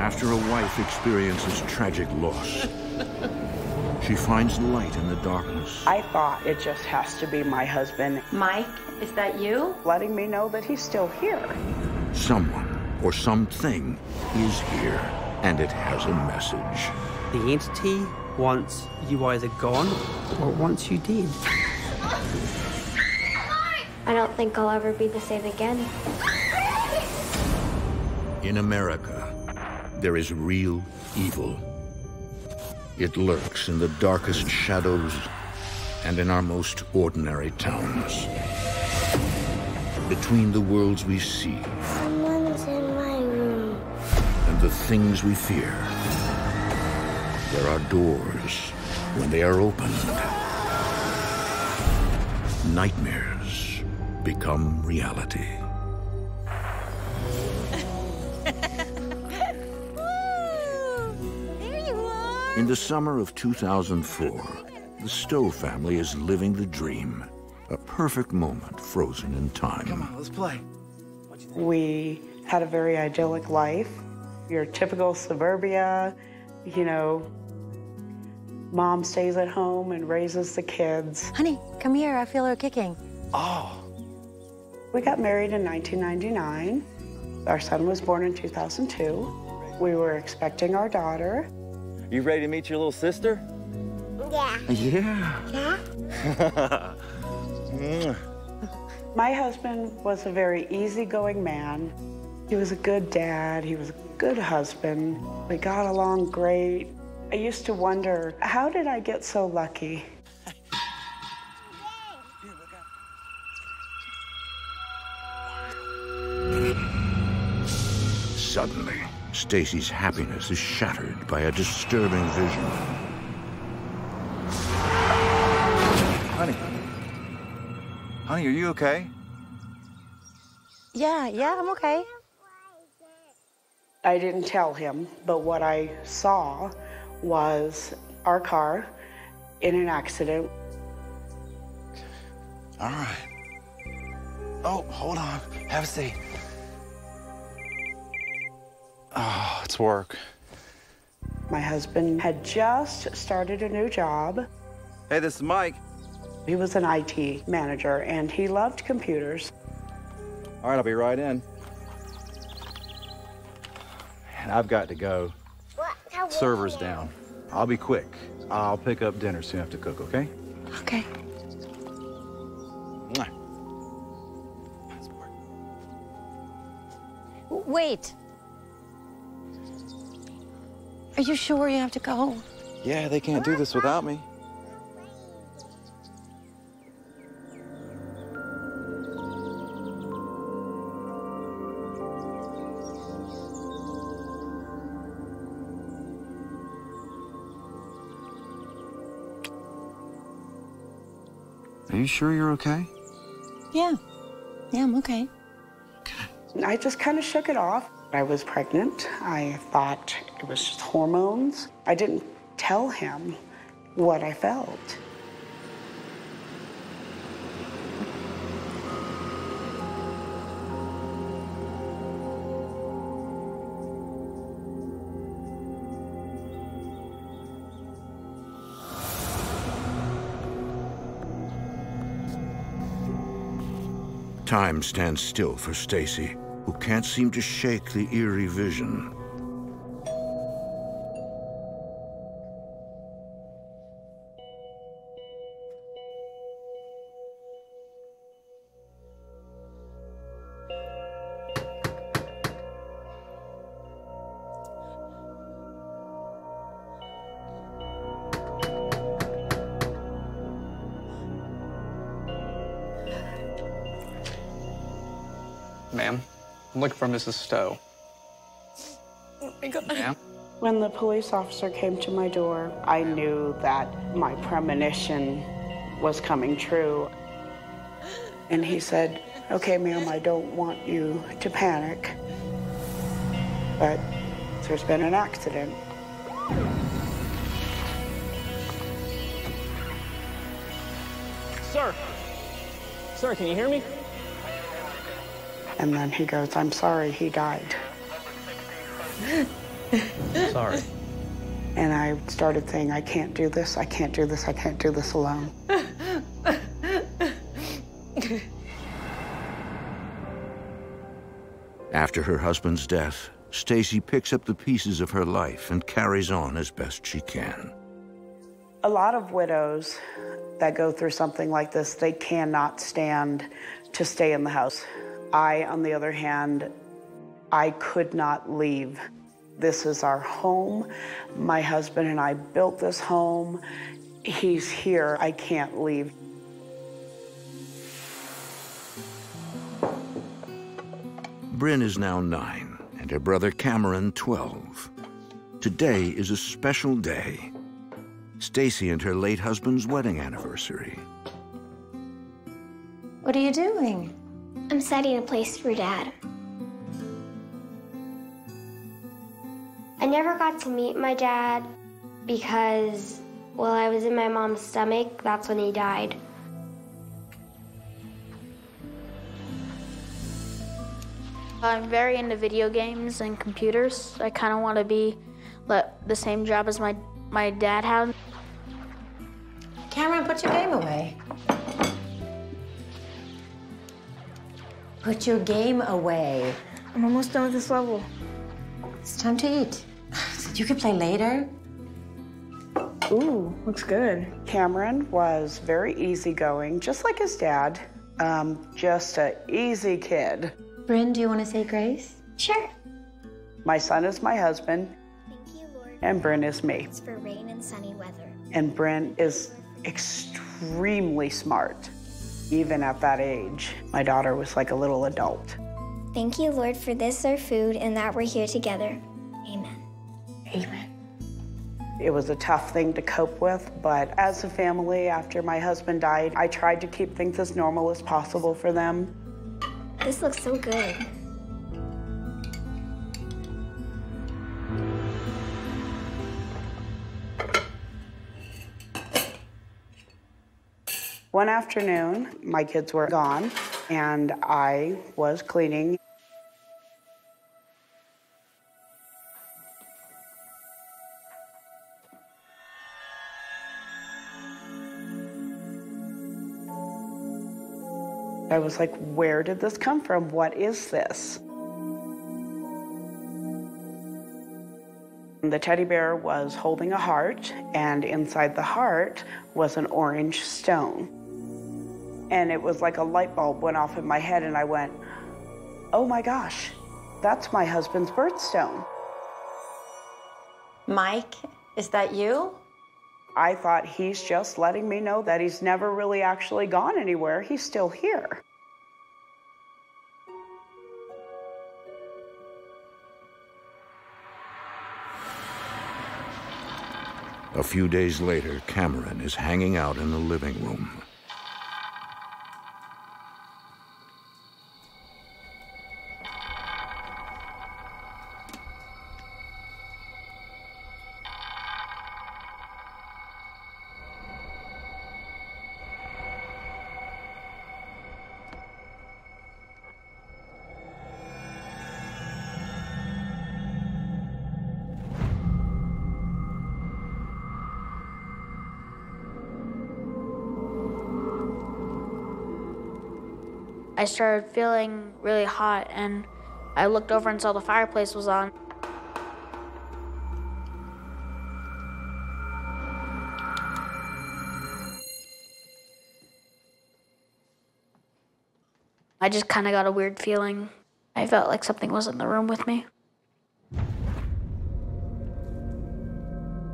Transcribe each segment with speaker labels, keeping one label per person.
Speaker 1: After a wife experiences tragic loss, she finds light in the darkness.
Speaker 2: I thought it just has to be my husband.
Speaker 3: Mike, is that you?
Speaker 2: Letting me know that he's still here.
Speaker 1: Someone or something is here, and it has a message.
Speaker 4: The entity wants you either gone or it wants you dead.
Speaker 5: I don't think I'll ever be the same again.
Speaker 1: In America, there is real evil. It lurks in the darkest shadows and in our most ordinary towns. Between the worlds we see
Speaker 5: Someone's in my room.
Speaker 1: and the things we fear, there are doors. When they are opened, nightmares become reality. In the summer of 2004, the Stowe family is living the dream. A perfect moment frozen in time.
Speaker 6: Come on, let's play.
Speaker 2: We had a very idyllic life. Your typical suburbia, you know, mom stays at home and raises the kids.
Speaker 3: Honey, come here. I feel her kicking.
Speaker 6: Oh.
Speaker 2: We got married in 1999. Our son was born in 2002. We were expecting our daughter.
Speaker 6: You ready to meet your little sister?
Speaker 5: Yeah.
Speaker 6: Yeah.
Speaker 2: My husband was a very easygoing man. He was a good dad. He was a good husband. We got along great. I used to wonder, how did I get so lucky?
Speaker 1: Suddenly, Stacy's happiness is shattered by a disturbing vision.
Speaker 6: Honey. Honey, are you okay?
Speaker 3: Yeah, I'm okay.
Speaker 2: I didn't tell him, but what I saw was our car in an accident.
Speaker 6: All right. Oh, hold on. Have a seat. Oh, it's work.
Speaker 2: My husband had just started a new job.
Speaker 6: Hey, this is Mike.
Speaker 2: He was an IT manager, and he loved computers.
Speaker 6: All right, I'll be right in. And I've got to go. Server's down. I'll be quick. I'll pick up dinner soon after cook, okay?
Speaker 3: Okay.
Speaker 6: Mwah.
Speaker 3: Wait. Are you sure you have to go?
Speaker 6: Yeah, they can't do this without me. Are you sure you're okay?
Speaker 3: Yeah, I'm okay.
Speaker 2: I just kind of shook it off. I was pregnant. I thought it was just hormones. I didn't tell him what I felt.
Speaker 1: Time stands still for Stacy, who can't seem to shake the eerie vision.
Speaker 7: Ma'am, I'm looking for Mrs. Stowe.
Speaker 3: Oh my God.
Speaker 7: Ma'am?
Speaker 2: When the police officer came to my door, I knew that my premonition was coming true. And he said, "Okay, ma'am, I don't want you to panic, but there's been an accident."
Speaker 7: Sir! Sir, can you hear me?
Speaker 2: And then he goes, "I'm sorry, he died."
Speaker 4: Sorry.
Speaker 2: And I started saying, I can't do this, I can't do this, I can't do this alone.
Speaker 1: After her husband's death, Stacy picks up the pieces of her life and carries on as best she can.
Speaker 2: A lot of widows that go through something like this, they cannot stand to stay in the house. I, on the other hand, I could not leave. This is our home. My husband and I built this home. He's here. I can't leave.
Speaker 1: Bryn is now 9, and her brother Cameron 12. Today is a special day. Stacy and her late husband's wedding anniversary.
Speaker 3: What are you doing?
Speaker 5: I'm setting a place for Dad. I never got to meet my dad because while I was in my mom's stomach, that's when he died.
Speaker 8: I'm very into video games and computers. I kind of want to be the same job as my dad had.
Speaker 3: Cameron, put your game away. Put your game away.
Speaker 9: I'm almost done with this level.
Speaker 3: It's time to eat. You can play later.
Speaker 9: Ooh, looks good.
Speaker 2: Cameron was very easygoing, just like his dad. Just an easy kid.
Speaker 3: Bryn, do you want to say grace?
Speaker 5: Sure.
Speaker 2: My son is my husband,
Speaker 5: Thank you, Lord.
Speaker 2: and Bryn is me.
Speaker 5: It's for rain and sunny weather.
Speaker 2: And Bryn is extremely smart. Even at that age, my daughter was like a little adult.
Speaker 5: Thank you, Lord, for this, our food, and that we're here together. Amen.
Speaker 9: Amen.
Speaker 2: It was a tough thing to cope with, but as a family, after my husband died, I tried to keep things as normal as possible for them.
Speaker 5: This looks so good.
Speaker 2: One afternoon, my kids were gone, and I was cleaning. I was like, where did this come from? What is this? The teddy bear was holding a heart, and inside the heart was an orange stone. And it was like a light bulb went off in my head, and I went, oh my gosh, that's my husband's birthstone.
Speaker 3: Mike, is that you?
Speaker 2: I thought he's just letting me know that he's never really actually gone anywhere. He's still here.
Speaker 1: A few days later, Cameron is hanging out in the living room.
Speaker 8: I started feeling really hot, and I looked over and saw the fireplace was on. I just kind of got a weird feeling. I felt like something was in the room with me.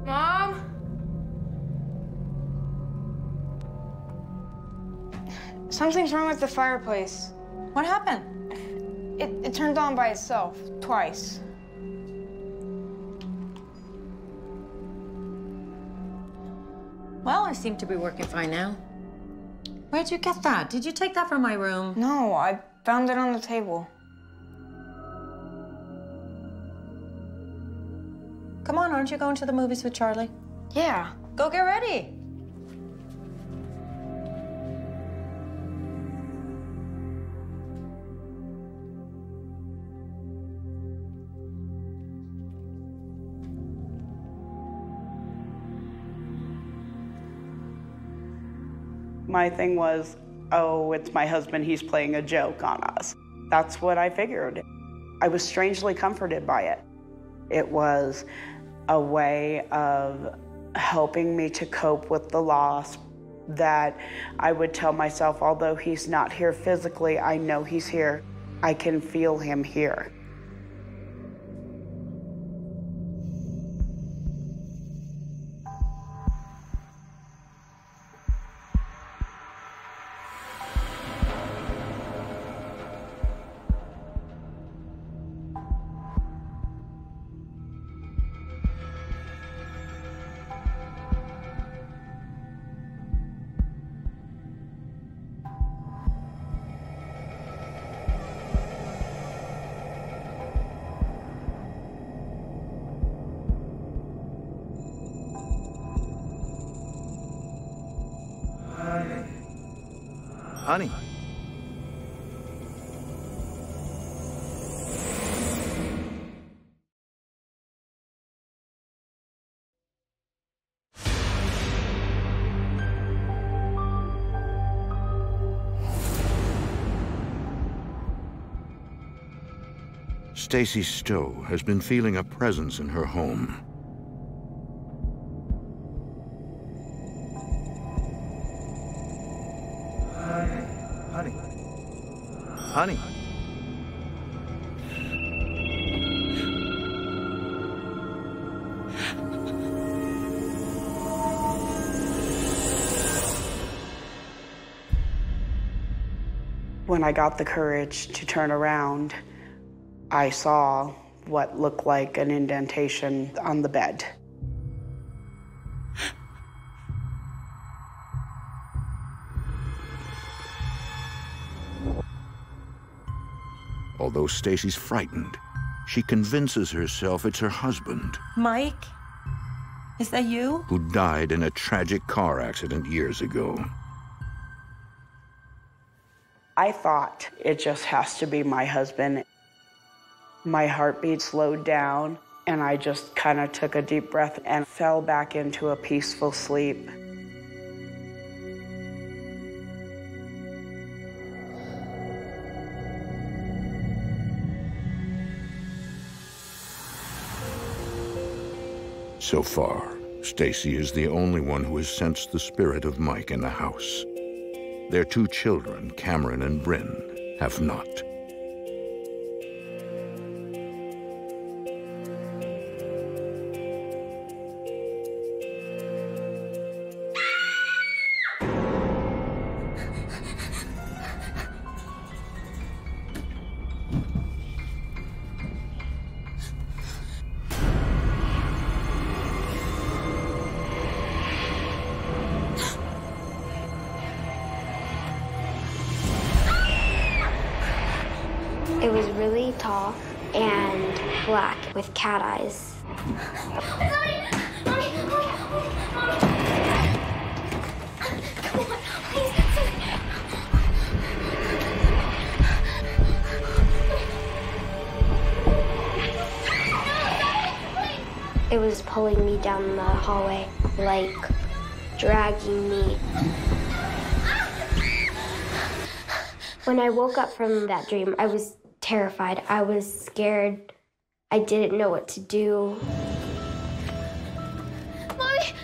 Speaker 9: Mom? Something's wrong with the fireplace.
Speaker 3: What happened?
Speaker 9: It turned on by itself, twice.
Speaker 3: Well, I seem to be working fine now. Where'd you get that? Did you take that from my room?
Speaker 9: No, I found it on the table.
Speaker 3: Come on, aren't you going to the movies with Charlie?
Speaker 9: Yeah.
Speaker 3: Go get ready.
Speaker 2: My thing was, oh, it's my husband, he's playing a joke on us. That's what I figured. I was strangely comforted by it. It was a way of helping me to cope with the loss, that I would tell myself, although he's not here physically, I know he's here. I can feel him here.
Speaker 6: Honey.
Speaker 1: Stacy Stowe has been feeling a presence in her home.
Speaker 6: Honey. Honey.
Speaker 2: When I got the courage to turn around, I saw what looked like an indentation on the bed.
Speaker 1: Although Stacy's frightened, she convinces herself it's her husband.
Speaker 3: Mike? Is that you?
Speaker 1: Who died in a tragic car accident years ago.
Speaker 2: I thought it just has to be my husband. My heartbeat slowed down, and I just kind of took a deep breath and fell back into a peaceful sleep.
Speaker 1: So far, Stacy is the only one who has sensed the spirit of Mike in the house. Their two children, Cameron and Bryn, have not.
Speaker 5: It was really tall and black with cat eyes. It was pulling me down the hallway, like dragging me. When I woke up from that dream, I was terrified. I was scared. I didn't know what to do.
Speaker 10: Mommy!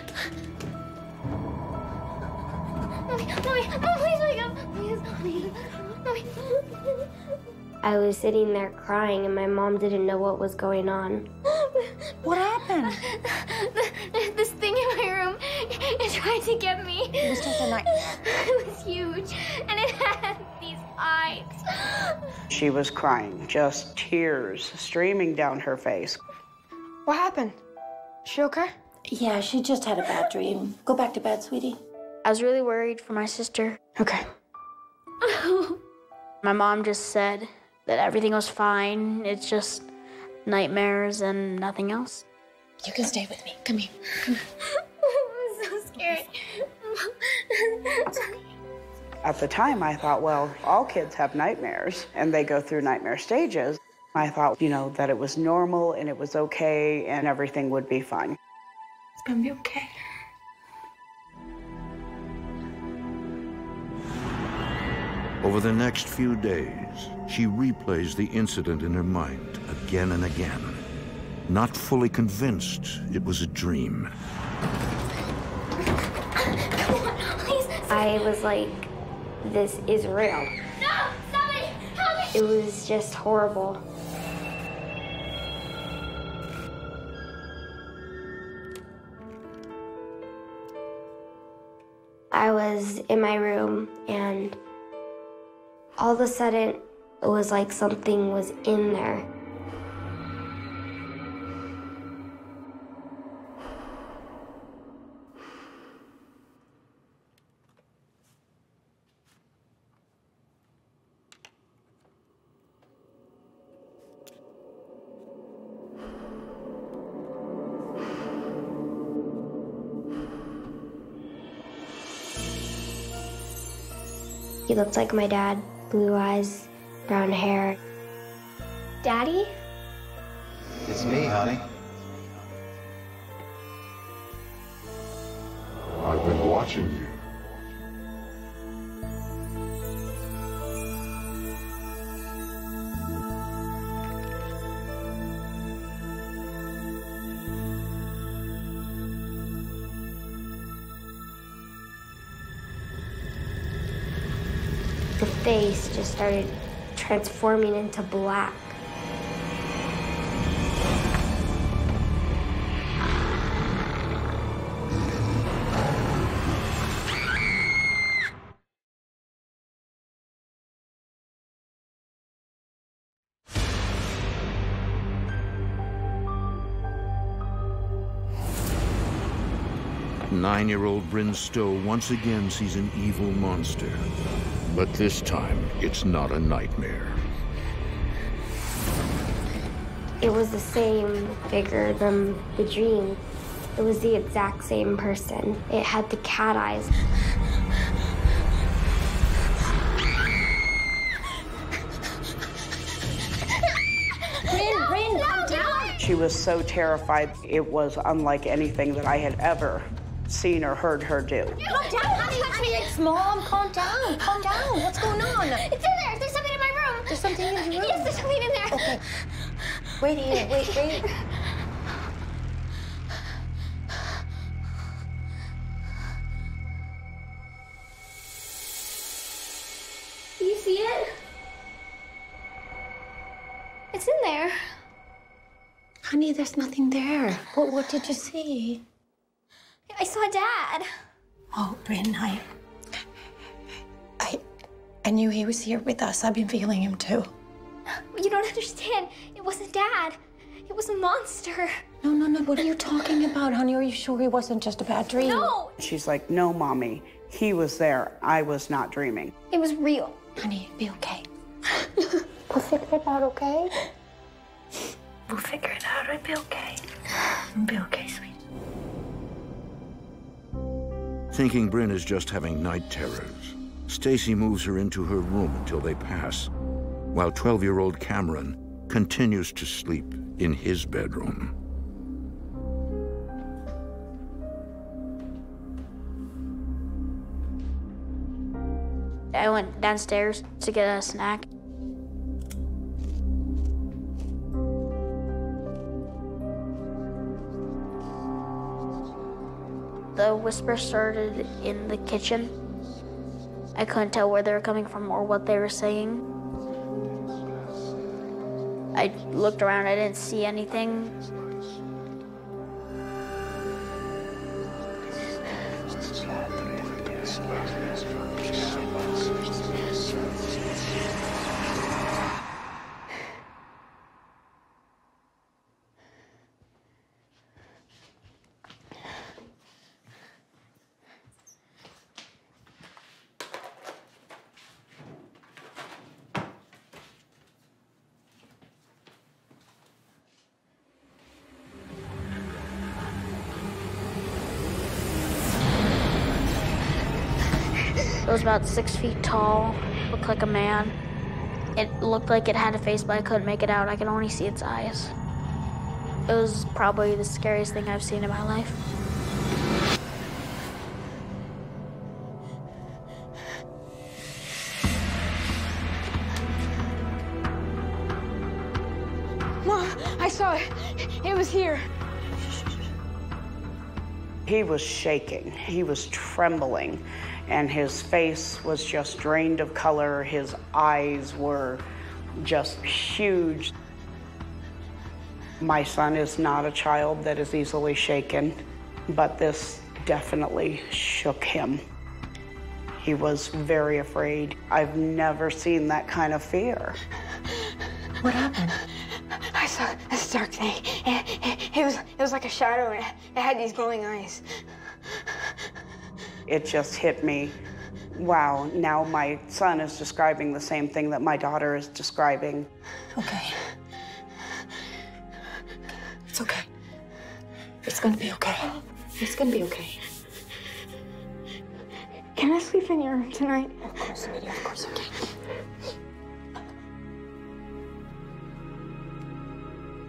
Speaker 10: Mommy, please wake up! Please. Mommy.
Speaker 5: I was sitting there crying, and my mom didn't know what was going on.
Speaker 3: What happened?
Speaker 10: This thing in my room, it tried to get me.
Speaker 3: It was just a nightmare.
Speaker 10: It was huge, and it had these eyes.
Speaker 2: She was crying, just tears streaming down her face.
Speaker 9: What happened? She okay?
Speaker 3: Yeah, she just had a bad dream. Go back to bed, sweetie.
Speaker 8: I was really worried for my sister.
Speaker 9: Okay.
Speaker 8: My mom just said that everything was fine. It's just nightmares and nothing else.
Speaker 3: You can stay with me. Come here.
Speaker 10: I'm so scared.
Speaker 2: At the time, I thought, well, all kids have nightmares, and they go through nightmare stages. I thought, that it was normal, and it was okay, and everything would be fine.
Speaker 3: It's gonna be okay.
Speaker 1: Over the next few days, she replays the incident in her mind again and again, not fully convinced it was a dream.
Speaker 5: I was like, this is real.
Speaker 10: No! Somebody! Help me!
Speaker 5: It was just horrible. I was in my room, and all of a sudden, it was like something was in there. He looked like my dad, blue eyes, brown hair.
Speaker 10: Daddy?
Speaker 11: It's me, honey.
Speaker 12: I've been watching you.
Speaker 5: The face just started transforming into black.
Speaker 1: Nine-year-old Bryn Stowe once again sees an evil monster. But this time, it's not a nightmare.
Speaker 5: It was the same figure from the dream. It was the exact same person. It had the cat eyes.
Speaker 3: Bryn, calm down.
Speaker 2: She was so terrified. It was unlike anything that I had ever seen or heard her do.
Speaker 3: Calm down, honey. It's Mom. Calm down. Calm down. What's going on?
Speaker 10: It's in there! There's something in my room!
Speaker 3: There's something in your room?
Speaker 10: Yes, there's something in there!
Speaker 3: Okay. Wait here. Wait.
Speaker 10: Do you see it? It's in there.
Speaker 3: Honey, there's nothing there. What did you see?
Speaker 10: I saw Dad.
Speaker 3: Oh, Bryn, I knew he was here with us. I've been feeling him too.
Speaker 10: You don't understand. It wasn't Dad. It was a monster.
Speaker 3: No. What are you talking about, honey? Are you sure it wasn't just a bad dream?
Speaker 10: No!
Speaker 2: She's like, no, Mommy, he was there. I was not dreaming.
Speaker 10: It was real.
Speaker 3: Honey, be okay.
Speaker 5: We'll figure it out, okay?
Speaker 3: We'll figure it out. It'll be okay. It'll be okay, sweet.
Speaker 1: Thinking Bryn is just having night terrors, Stacy moves her into her room until they pass, while 12-year-old Cameron continues to sleep in his bedroom.
Speaker 8: I went downstairs to get a snack. The whisper started in the kitchen. I couldn't tell where they were coming from or what they were saying. I looked around, I didn't see anything. It was about 6 feet tall, looked like a man. It looked like it had a face, but I couldn't make it out. I could only see its eyes. It was probably the scariest thing I've seen in my life.
Speaker 9: saw it. It was here.
Speaker 2: He was shaking. He was trembling, and his face was just drained of color. His eyes were just huge. My son is not a child that is easily shaken, but this definitely shook him. He was very afraid. I've never seen that kind of fear.
Speaker 9: What happened? I saw this dark thing. It was like a shadow, and it had these glowing eyes.
Speaker 2: It just hit me. Wow, now my son is describing the same thing that my daughter is describing.
Speaker 3: Okay. It's okay. It's gonna be okay. It's gonna be okay.
Speaker 9: Can I sleep in your room tonight?
Speaker 3: Of course, sweetie, of course I can.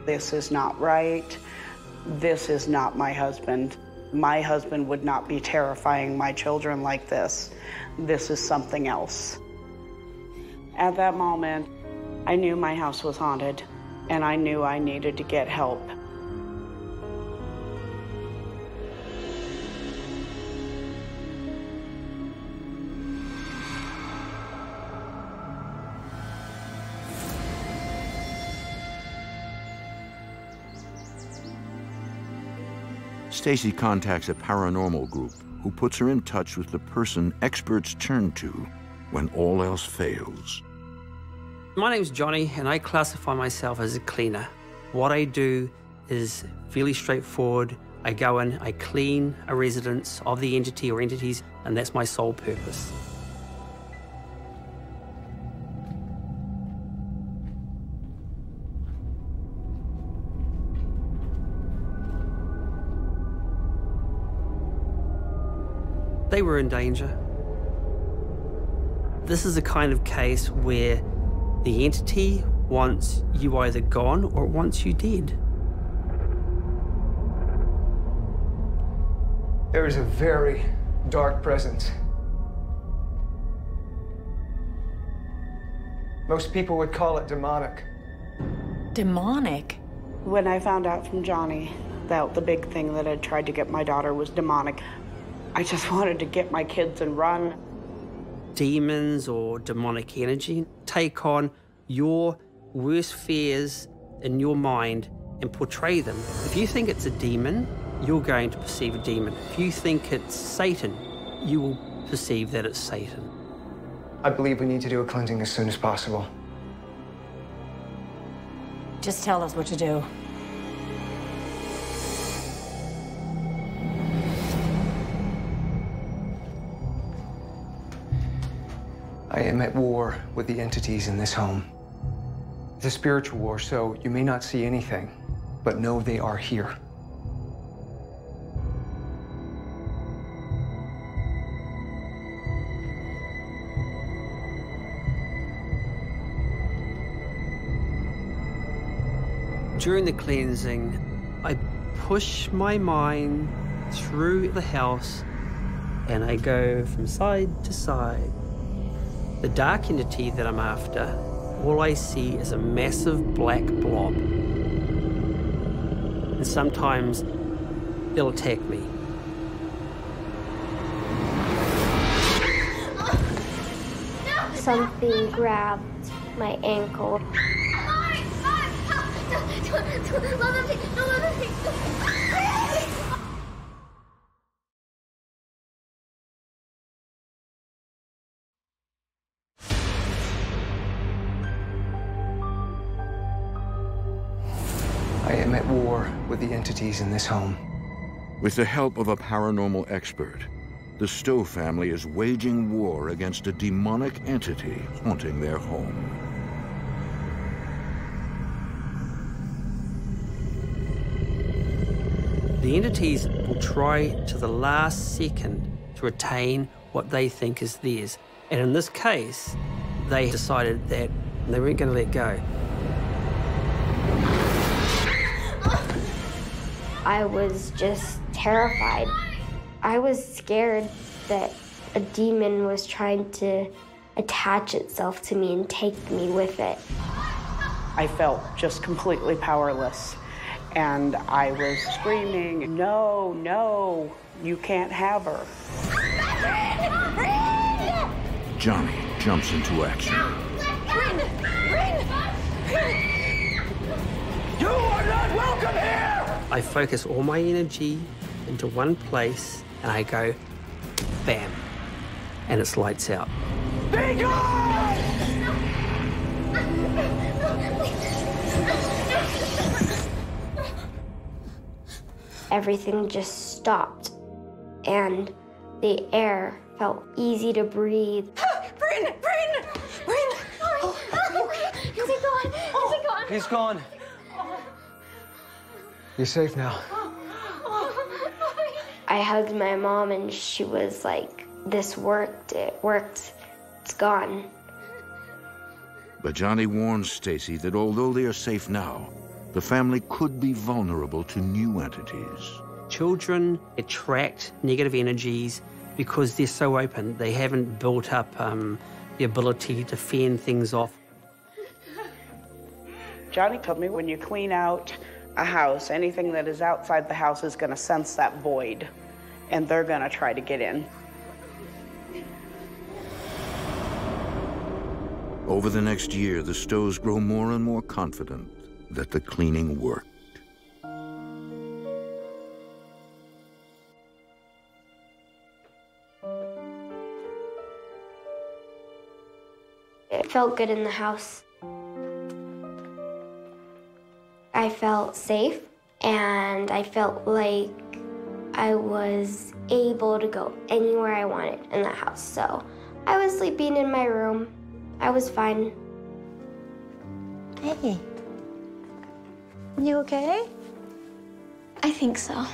Speaker 2: This is not right. This is not my husband. My husband would not be terrifying my children like this. This is something else. At that moment, I knew my house was haunted, and I knew I needed to get help.
Speaker 1: Stacy contacts a paranormal group who puts her in touch with the person experts turn to when all else fails.
Speaker 4: My name's Johnny, and I classify myself as a cleaner. What I do is fairly straightforward. I go in, I clean a residence of the entity or entities, and that's my sole purpose. They were in danger. This is a kind of case where the entity wants you either gone or it wants you dead.
Speaker 12: There is a very dark presence. Most people would call it demonic.
Speaker 3: Demonic?
Speaker 2: When I found out from Johnny that the big thing that had tried to get my daughter was demonic, I just wanted to get my kids and run.
Speaker 4: Demons or demonic energy take on your worst fears in your mind and portray them. If you think it's a demon, you're going to perceive a demon. If you think it's Satan, you will perceive that it's Satan.
Speaker 12: I believe we need to do a cleansing as soon as possible.
Speaker 3: Just tell us what to do.
Speaker 12: I am at war with the entities in this home. It's a spiritual war, so you may not see anything, but know they are here.
Speaker 4: During the cleansing, I push my mind through the house and I go from side to side. The dark entity that I'm after, all I see is a massive black blob. And sometimes it'll attack me.
Speaker 5: Something grabbed my ankle.
Speaker 12: I am at war with the entities in this home.
Speaker 1: With the help of a paranormal expert, the Stowe family is waging war against a demonic entity haunting their home.
Speaker 4: The entities will try to the last second to retain what they think is theirs. And in this case, they decided that they weren't going to let go.
Speaker 5: I was just terrified. I was scared that a demon was trying to attach itself to me and take me with it.
Speaker 2: I felt just completely powerless. And I was screaming, no, no, you can't have her.
Speaker 1: Johnny jumps into action.
Speaker 13: You are not welcome here!
Speaker 4: I focus all my energy into one place and I go, bam, and it's lights out.
Speaker 13: Be gone!
Speaker 5: Everything just stopped, and the air felt easy to breathe.
Speaker 9: Bryn!
Speaker 10: Oh, is he gone? Is he gone?
Speaker 12: He's gone. You're safe now.
Speaker 5: I hugged my mom, and she was like, this worked, it worked, it's gone.
Speaker 1: But Johnny warns Stacy that although they are safe now, the family could be vulnerable to new entities.
Speaker 4: Children attract negative energies because they're so open. They haven't built up the ability to fend things off.
Speaker 2: Johnny told me when you clean out a house, anything that is outside the house is going to sense that void, and they're going to try to get in.
Speaker 1: Over the next year, the Stows grow more and more confident that the cleaning worked.
Speaker 5: It felt good in the house. I felt safe, and I felt like I was able to go anywhere I wanted in the house. So I was sleeping in my room. I was fine.
Speaker 8: Hey. You okay?
Speaker 10: I think so.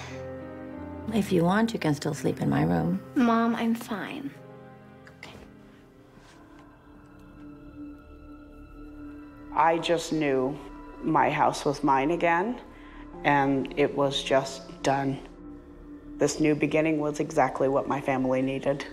Speaker 3: If you want, you can still sleep in my room.
Speaker 10: Mom, I'm fine.
Speaker 2: I just knew my house was mine again, and it was just done. This new beginning was exactly what my family needed.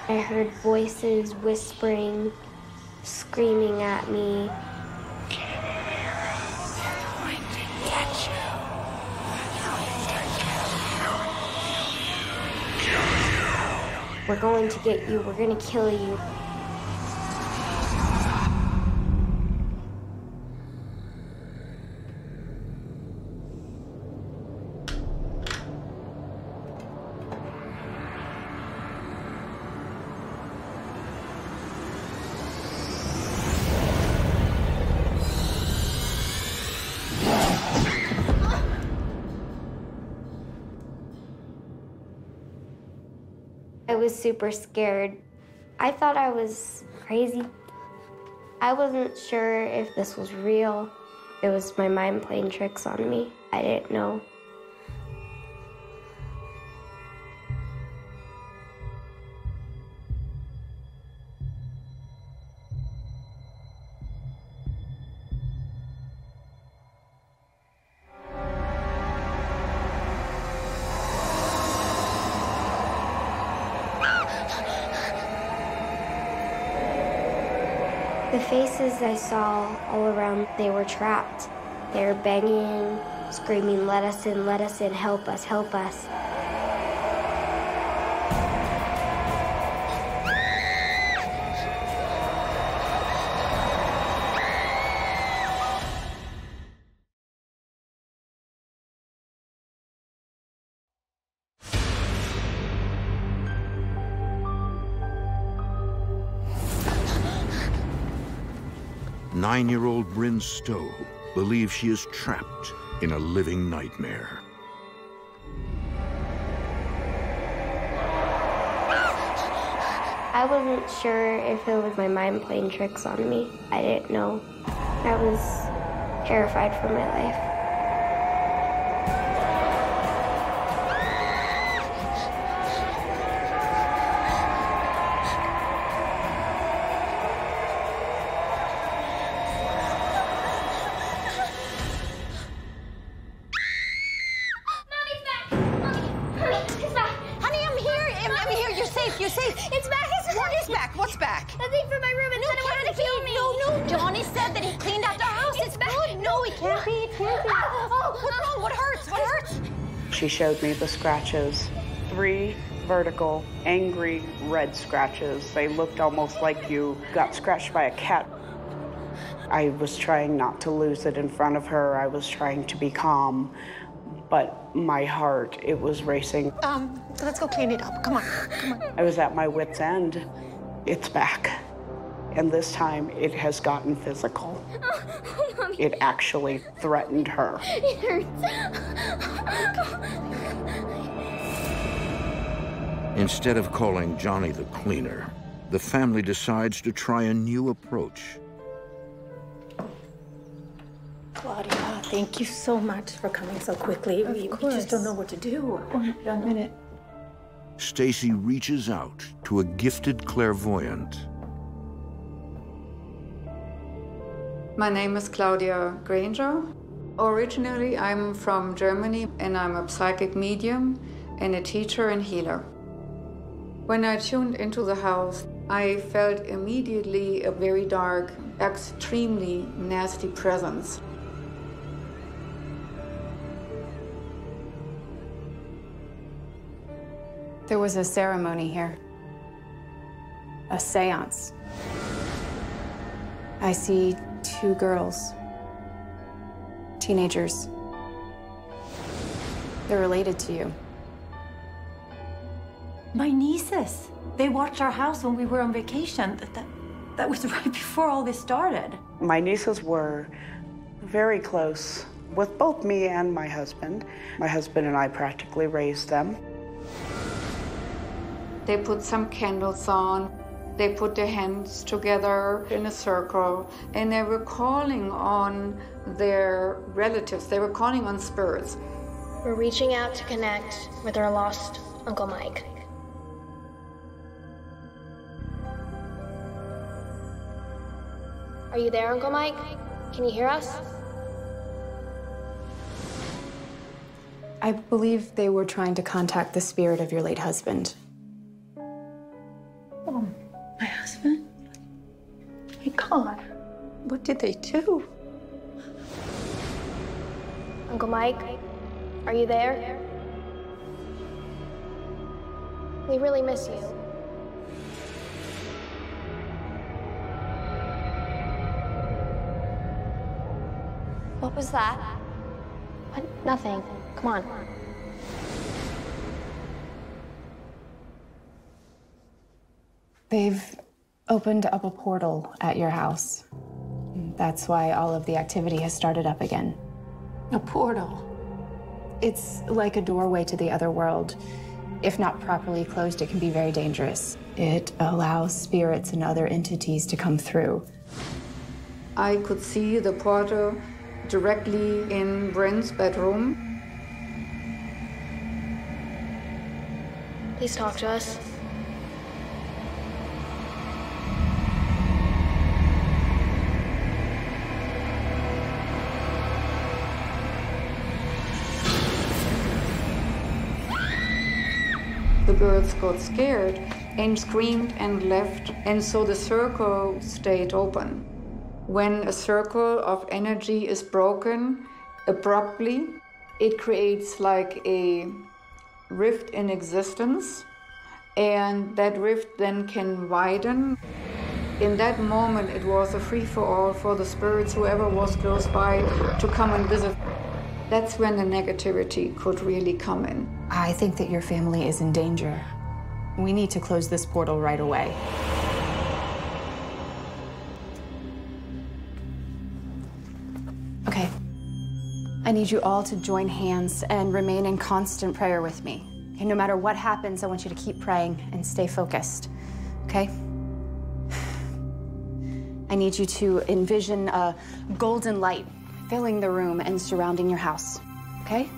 Speaker 5: I heard voices whispering, screaming at me. We're going to get you. We're going to kill you. I was super scared. I thought I was crazy. I wasn't sure if this was real. It was my mind playing tricks on me. I didn't know. The faces I saw all around, they were trapped. They were begging, screaming, let us in, help us, help us.
Speaker 1: Nine-year-old Bryn Stowe believes she is trapped in a living nightmare.
Speaker 5: I wasn't sure if it was my mind playing tricks on me. I didn't know. I was terrified for my life.
Speaker 3: You're safe.
Speaker 10: It's back.
Speaker 3: What is back? What's back?
Speaker 10: The thing from my room. It's trying to kill me.
Speaker 3: No. Johnny said that he cleaned out the house.
Speaker 10: It's back.
Speaker 3: Good. No, it can't be. It can't be. Oh, what's wrong? What hurts? What hurts?
Speaker 2: She showed me the scratches. 3 vertical, angry, red scratches. They looked almost like you got scratched by a cat. I was trying not to lose it in front of her. I was trying to be calm, but my heart, it was racing.
Speaker 3: Let's go clean it up. Come on.
Speaker 2: I was at my wit's end. It's back. And this time, it has gotten physical.
Speaker 10: Mommy.
Speaker 2: It actually threatened her.
Speaker 10: It hurts.
Speaker 1: Instead of calling Johnny the cleaner, the family decides to try a new approach.
Speaker 3: Claudia, thank you so much for coming so quickly. We just don't know what to do.
Speaker 9: One minute.
Speaker 1: Stacy reaches out to a gifted clairvoyant.
Speaker 14: My name is Claudia Granger. Originally, I'm from Germany, and I'm a psychic medium and a teacher and healer. When I tuned into the house, I felt immediately a very dark, extremely nasty presence.
Speaker 15: There was a ceremony here, a seance. I see 2 girls, teenagers. They're related to you.
Speaker 3: My nieces. They watched our house when we were on vacation. That was right before all this started.
Speaker 2: My nieces were very close with both me and my husband. My husband and I practically raised them.
Speaker 14: They put some candles on. They put their hands together in a circle, and they were calling on their relatives. They were calling on spirits.
Speaker 10: We're reaching out to connect with our lost Uncle Mike. Are you there, Uncle Mike? Can you hear us?
Speaker 15: I believe they were trying to contact the spirit of your late husband.
Speaker 3: Oh, my husband? My God, what did they do?
Speaker 10: Uncle Mike, are you there? We really miss you. What was that? What? Nothing. Come on.
Speaker 15: They've opened up a portal at your house. That's why all of the activity has started up again.
Speaker 3: A portal?
Speaker 15: It's like a doorway to the other world. If not properly closed, it can be very dangerous. It allows spirits and other entities to come through.
Speaker 14: I could see the portal directly in Bryn's bedroom.
Speaker 10: Please talk to us.
Speaker 14: The girls got scared and screamed and left, and so the circle stayed open. When a circle of energy is broken abruptly, it creates like a rift in existence, and that rift then can widen. In that moment, it was a free-for-all for the spirits, whoever was close by, to come and visit. That's when the negativity could really come in.
Speaker 15: I think that your family is in danger. We need to close this portal right away. Okay. I need you all to join hands and remain in constant prayer with me. Okay, no matter what happens, I want you to keep praying and stay focused, okay? I need you to envision a golden light filling the room and surrounding your house, okay?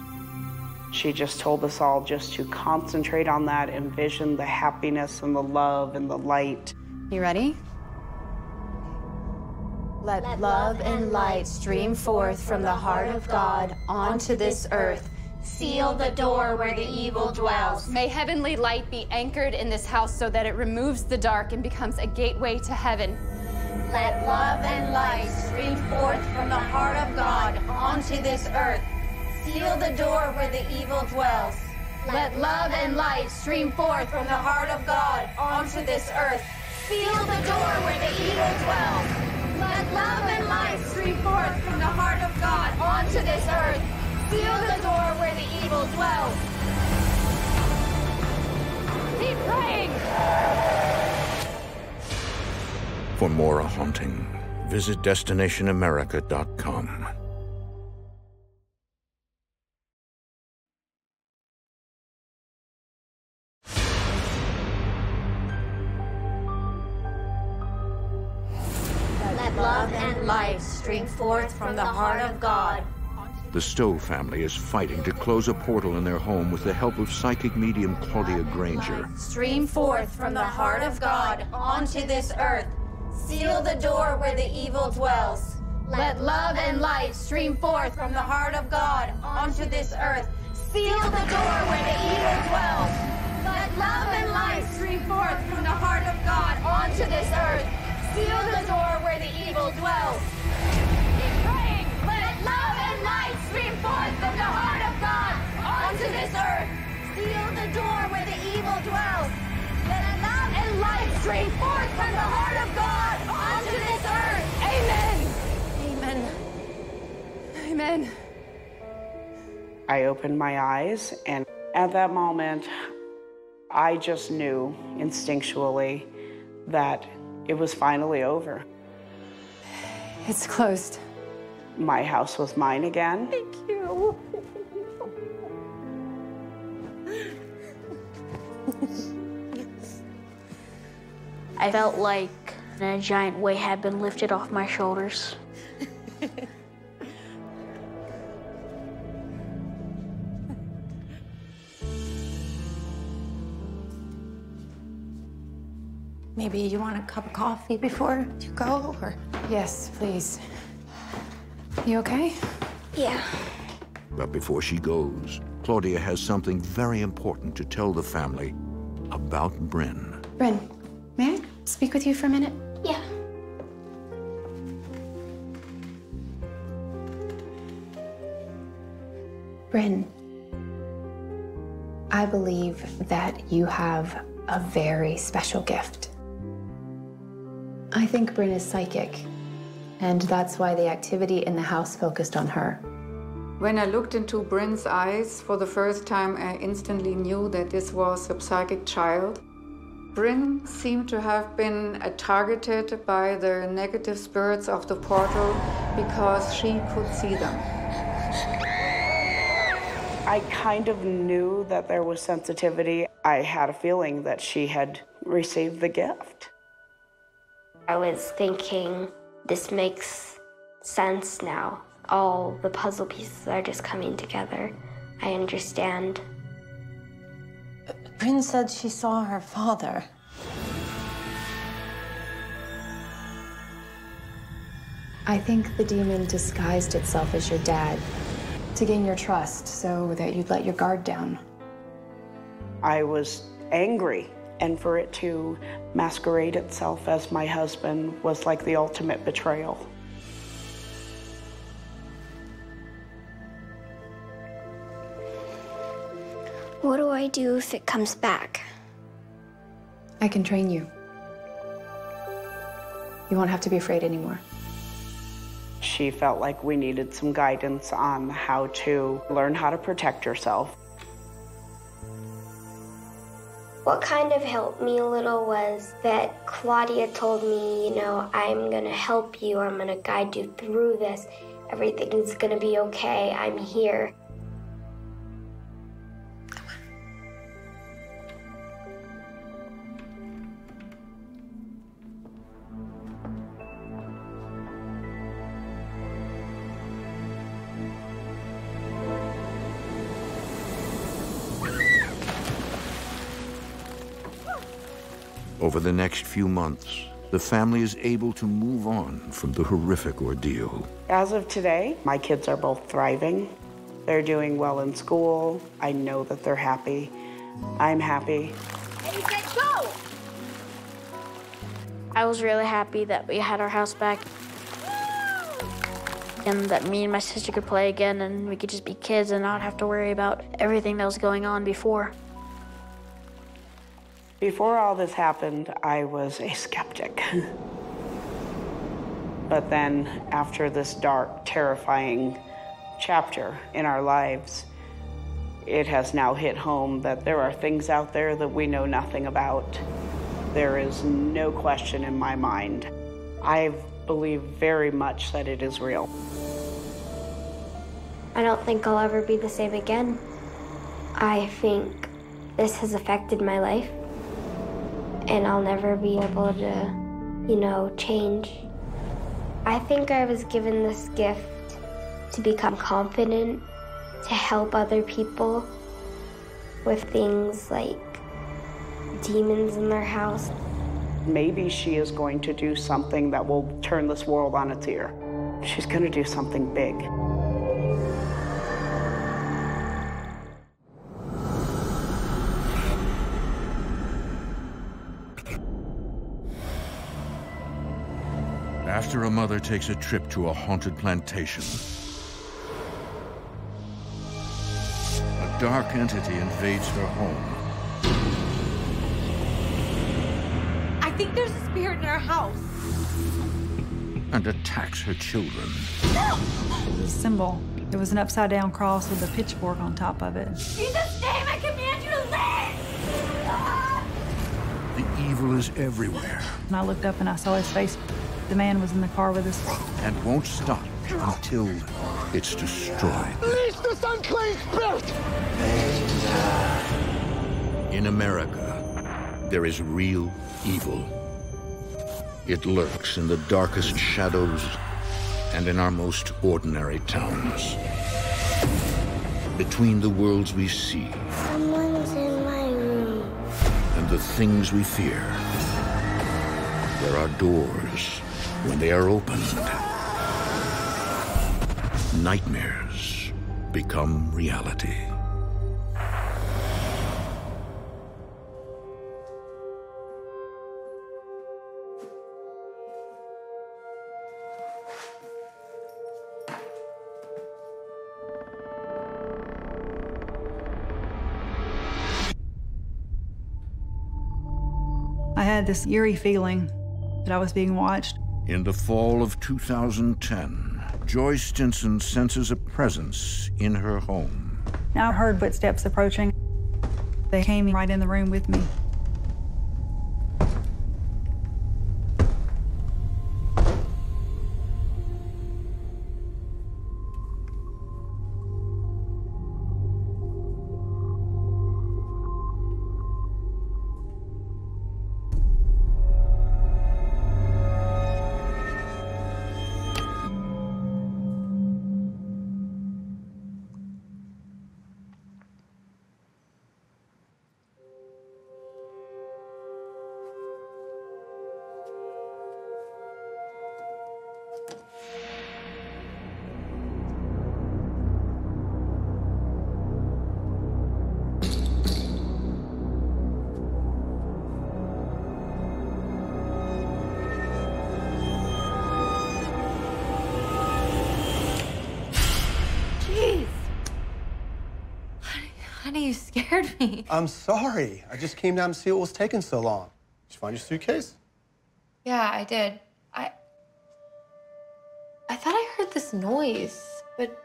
Speaker 2: She just told us all just to concentrate on that, envision the happiness and the love and the light.
Speaker 15: You ready? Let love and light stream forth from the heart of God onto this earth.
Speaker 10: Seal the door where the evil dwells.
Speaker 16: May heavenly light be anchored in this house so that it removes the dark and becomes a gateway to heaven.
Speaker 10: Let love and light stream forth from the heart of God onto this earth. Seal the door where the evil dwells. Let love and light stream forth from the heart of God onto this earth. Seal the door where the evil dwells. Let love and light stream forth from the heart of God onto this earth. Seal the door where the evil dwells.
Speaker 16: Keep praying!
Speaker 1: For more haunting, visit DestinationAmerica.com.
Speaker 10: Let love and light stream forth from the heart of God.
Speaker 1: The Stowe family is fighting to close a portal in their home with the help of psychic medium Claudia Granger.
Speaker 10: Stream forth from the heart of God onto this earth. Seal the door where the evil dwells. Let love and light stream forth from the heart of God onto this earth. Seal the door where the evil dwells. Let love and light stream forth from the heart of God onto this earth. Seal the door where the evil dwells.
Speaker 16: Keep praying!
Speaker 10: Let love and light stream forth from the heart of God onto this earth. Seal the door where the evil dwells. Let love and light stream forth from the heart of God onto this earth.
Speaker 16: Amen. Amen. Amen.
Speaker 2: I opened my eyes, and at that moment, I just knew instinctually that it was finally over.
Speaker 15: It's closed.
Speaker 2: My house was mine again.
Speaker 16: Thank you.
Speaker 8: I felt like a giant weight had been lifted off my shoulders.
Speaker 3: Maybe you want a cup of coffee before you go, or?
Speaker 15: Yes, please. You okay?
Speaker 8: Yeah.
Speaker 1: But before she goes, Claudia has something very important to tell the family about Bryn.
Speaker 15: Bryn, may I speak with you for a minute?
Speaker 8: Yeah.
Speaker 15: Bryn, I believe that you have a very special gift. I think Bryn is psychic, and that's why the activity in the house focused on her.
Speaker 14: When I looked into Bryn's eyes for the first time, I instantly knew that this was a psychic child. Bryn seemed to have been targeted by the negative spirits of the portal because she could see them.
Speaker 2: I kind of knew that there was sensitivity. I had a feeling that she had received the gift.
Speaker 5: I was thinking, this makes sense now. All the puzzle pieces are just coming together. I understand.
Speaker 3: Bryn said she saw her father.
Speaker 15: I think the demon disguised itself as your dad to gain your trust so that you'd let your guard down.
Speaker 2: I was angry, and for it to masquerade itself as my husband was like the ultimate betrayal.
Speaker 5: I do if it comes back?
Speaker 15: I can train you. You won't have to be afraid anymore.
Speaker 2: She felt like we needed some guidance on how to learn how to protect herself.
Speaker 5: What kind of helped me a little was that Claudia told me, you know, I'm gonna help you, I'm gonna guide you through this. Everything's gonna be okay, I'm here.
Speaker 1: Over the next few months, the family is able to move on from the horrific ordeal.
Speaker 2: As of today, my kids are both thriving. They're doing well in school. I know that they're happy. I'm happy.
Speaker 8: Ready, set, go! I was really happy that we had our house back and that me and my sister could play again and we could just be kids and not have to worry about everything that was going on before.
Speaker 2: Before all this happened, I was a skeptic. But then, after this dark, terrifying chapter in our lives, it has now hit home that there are things out there that we know nothing about. There is no question in my mind. I believe very much that it is real.
Speaker 5: I don't think I'll ever be the same again. I think this has affected my life. And I'll never be able to, you know, change. I think I was given this gift to become confident, to help other people with things like demons in their house.
Speaker 2: Maybe she is going to do something that will turn this world on its ear. She's going to do something big.
Speaker 1: After a mother takes a trip to a haunted plantation, a dark entity invades her home.
Speaker 17: I think there's a spirit in our house.
Speaker 1: And attacks her children.
Speaker 18: The symbol. There was an upside-down cross with a pitchfork on top of it.
Speaker 17: In Jesus' name, I command you to leave!
Speaker 1: The evil is everywhere.
Speaker 18: And I looked up and I saw his face. The man was in the car with us.
Speaker 1: And won't stop until it's destroyed.
Speaker 13: Release this unclean spirit!
Speaker 1: In America, there is real evil. It lurks in the darkest shadows and in our most ordinary towns. Between the worlds we see
Speaker 5: Someone's in my room.
Speaker 1: and the things we fear, there are doors. When they are opened, nightmares become reality.
Speaker 18: I had this eerie feeling that I was being watched.
Speaker 1: In the fall of 2010, Joy Stinson senses a presence in her home.
Speaker 18: I heard footsteps approaching. They came right in the room with me.
Speaker 16: you scared me.
Speaker 19: I'm sorry. I just came down to see what was taking so long. Did you find your suitcase?
Speaker 16: Yeah, I did. I thought I heard this noise, but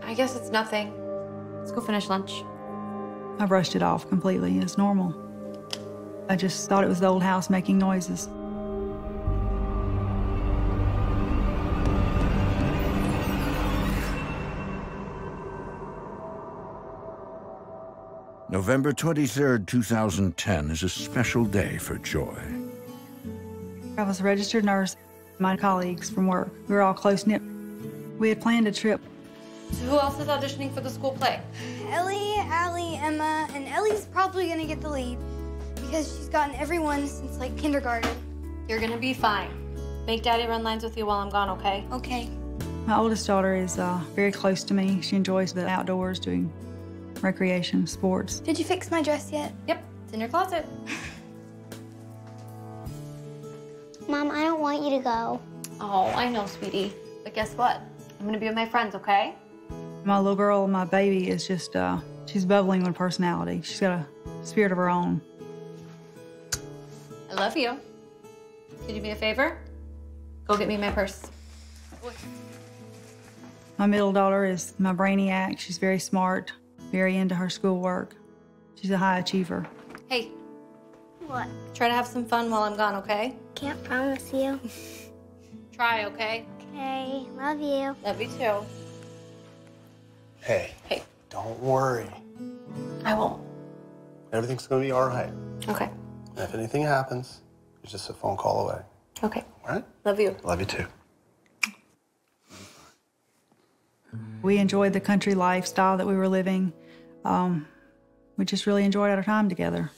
Speaker 16: I guess it's nothing. Let's go finish lunch.
Speaker 18: I brushed it off completely. It's normal. I just thought it was the old house making noises.
Speaker 1: November 23rd, 2010 is a special day for Joy.
Speaker 18: I was a registered nurse. My colleagues from work, we were all close-knit. We had planned a trip.
Speaker 16: So who else is auditioning for the school play?
Speaker 20: Ellie, Allie, Emma, and Ellie's probably gonna get the lead because she's gotten everyone since like kindergarten.
Speaker 16: You're gonna be fine. Make Daddy run lines with you while I'm gone, okay?
Speaker 20: Okay.
Speaker 18: My oldest daughter is very close to me. She enjoys the outdoors, doing recreation, sports.
Speaker 20: Did you fix my dress yet?
Speaker 16: Yep, it's in your closet.
Speaker 5: Mom, I don't want you to go.
Speaker 16: Oh, I know, sweetie. But guess what? I'm gonna be with my friends, okay?
Speaker 18: My little girl, my baby, is just, she's bubbling with personality. She's got a spirit of her own.
Speaker 16: I love you. Could you do me a favor? Go get me my purse.
Speaker 18: My middle daughter is my brainiac. She's very smart, very into her schoolwork. She's a high achiever.
Speaker 16: Hey.
Speaker 20: What?
Speaker 16: Try to have some fun while I'm gone, okay?
Speaker 20: Can't promise you.
Speaker 16: Try, okay?
Speaker 20: Okay, love you.
Speaker 16: Love you too.
Speaker 19: Hey.
Speaker 16: Hey.
Speaker 19: Don't worry.
Speaker 16: I won't.
Speaker 19: Everything's gonna be all right.
Speaker 16: Okay.
Speaker 19: And if anything happens, it's just a phone call away.
Speaker 16: Okay.
Speaker 19: All right?
Speaker 16: Love you.
Speaker 19: Love you too.
Speaker 18: We enjoyed the country lifestyle that we were living. We just really enjoyed our time together.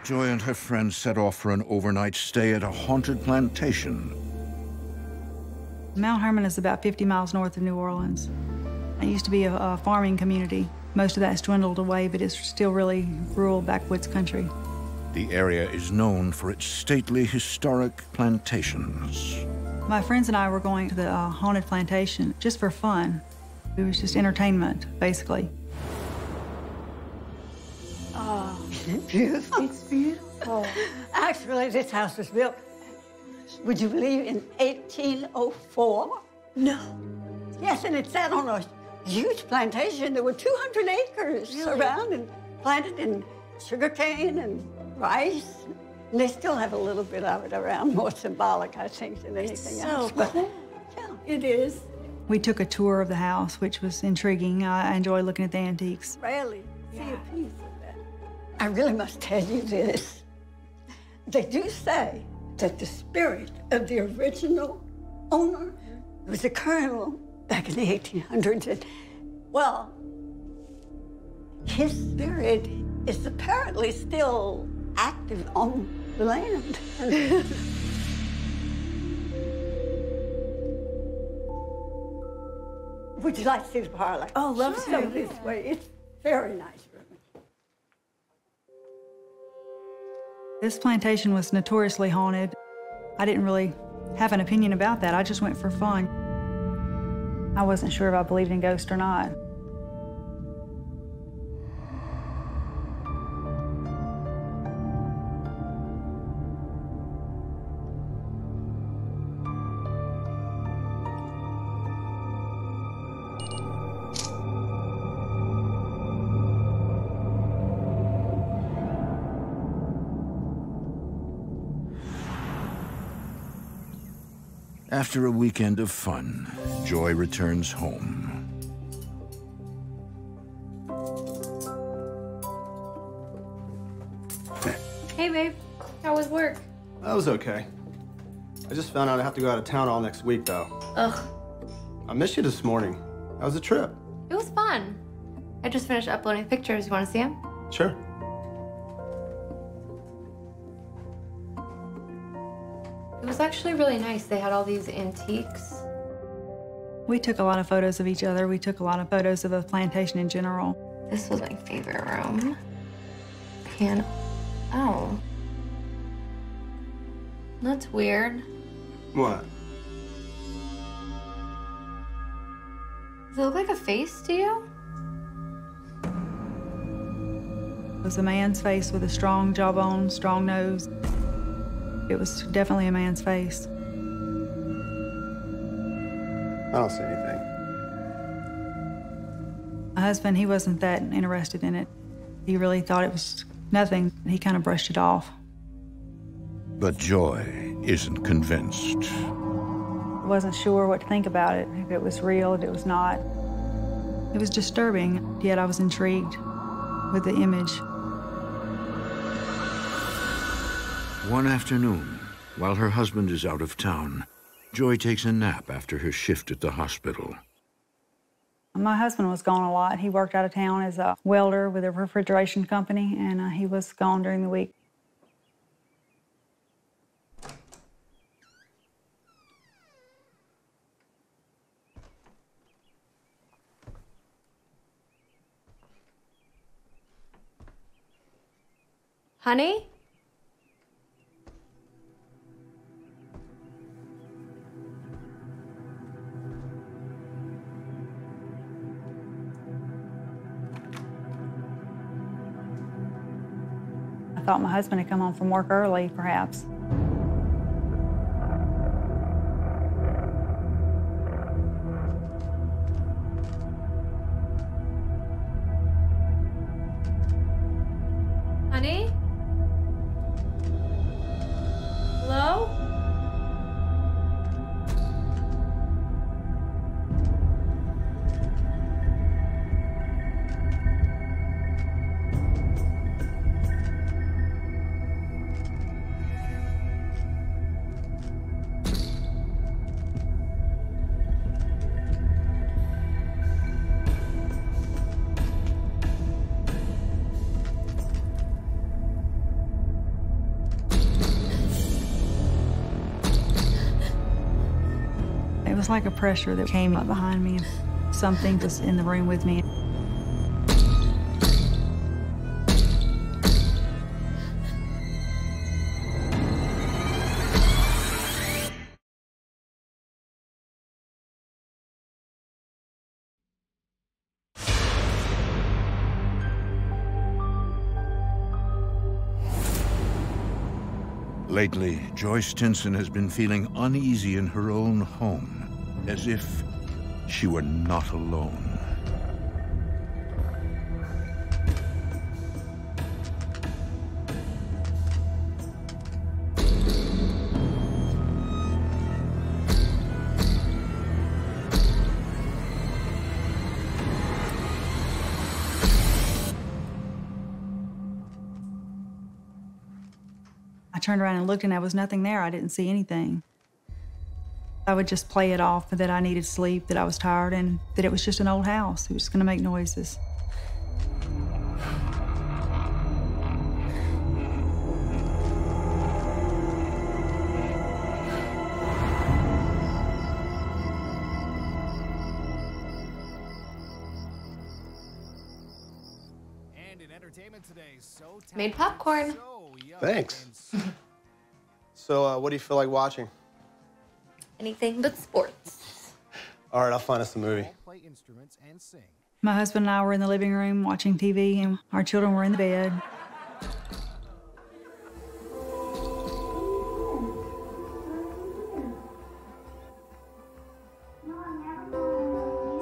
Speaker 1: Joy and her friends set off for an overnight stay at a haunted plantation.
Speaker 18: Mount Hermon is about 50 miles north of New Orleans. It used to be a farming community. Most of that's dwindled away, but it's still really rural backwoods country.
Speaker 1: The area is known for its stately, historic plantations.
Speaker 18: My friends and I were going to the haunted plantation just for fun. It was just entertainment, basically.
Speaker 21: Oh, beautiful. It's beautiful. Actually, this house was built, would you believe, in 1804? No. Yes, and it sat on a huge plantation. There were 200 acres around and planted in sugarcane and rice. And they still have a little bit of it around, more symbolic, I think, than anything else. But yeah, it is.
Speaker 18: We took a tour of the house, which was intriguing. I enjoy looking at the antiques.
Speaker 21: Rarely see a piece of that. I really must tell you this. They do say that the spirit of the original owner was a colonel back in the 1800s. And, well, his spirit is apparently still active on the land. Would you like to see the parlor? Oh, love to. Come this way. It's very nice room.
Speaker 18: This plantation was notoriously haunted. I didn't really have an opinion about that. I just went for fun. I wasn't sure if I believed in ghosts or not.
Speaker 1: After a weekend of fun, Joy returns home.
Speaker 16: Hey, babe. How was work?
Speaker 19: That was okay. I just found out I have to go out of town all next week, though.
Speaker 16: Ugh.
Speaker 19: I missed you this morning. How was the trip?
Speaker 16: It was fun. I just finished uploading pictures. You want to see them?
Speaker 19: Sure.
Speaker 16: It was actually really nice. They had all these antiques.
Speaker 18: We took a lot of photos of each other. We took a lot of photos of the plantation in general.
Speaker 16: This was my favorite room. Oh. That's weird.
Speaker 19: What?
Speaker 16: Does it look like a face to you?
Speaker 18: It was a man's face with a strong jawbone, strong nose. It was definitely a man's face.
Speaker 19: I don't see anything.
Speaker 18: My husband, he wasn't that interested in it. He really thought it was nothing. He kind of brushed it off.
Speaker 1: But Joy isn't convinced.
Speaker 18: I wasn't sure what to think about it, if it was real, if it was not. It was disturbing, yet I was intrigued with the image.
Speaker 1: One afternoon, while her husband is out of town, Joy takes a nap after her shift at the hospital.
Speaker 18: My husband was gone a lot. He worked out of town as a welder with a refrigeration company, and he was gone during the week.
Speaker 16: Honey?
Speaker 18: I thought my husband had come home from work early, perhaps.
Speaker 16: Honey? Hello?
Speaker 18: It was like a pressure that came up behind me. Something was in the room with me.
Speaker 1: Lately, Joy Stinson has been feeling uneasy in her own home, as if she were not alone.
Speaker 18: I turned around and looked, and there was nothing there. I didn't see anything. I would just play it off that I needed sleep, that I was tired, and that it was just an old house. It was going to make noises.
Speaker 16: Made popcorn.
Speaker 19: Thanks. So, what do you feel like watching?
Speaker 16: Anything but sports.
Speaker 19: All right, I'll find us a movie.
Speaker 18: My husband and I were in the living room watching TV, and our children were in the bed.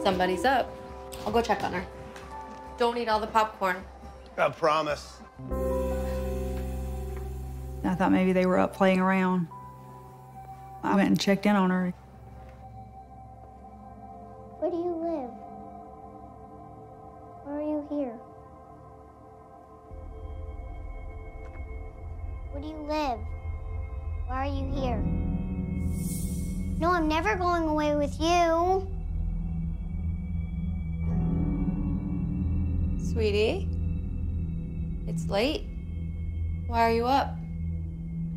Speaker 16: Somebody's up. I'll go check on her. Don't eat all the popcorn.
Speaker 19: I promise.
Speaker 18: I thought maybe they were up playing around. I went and checked in on her.
Speaker 5: Where do you live? Why are you here? Where do you live? Why are you here? No, I'm never going away with you.
Speaker 16: Sweetie, it's late. Why are you up?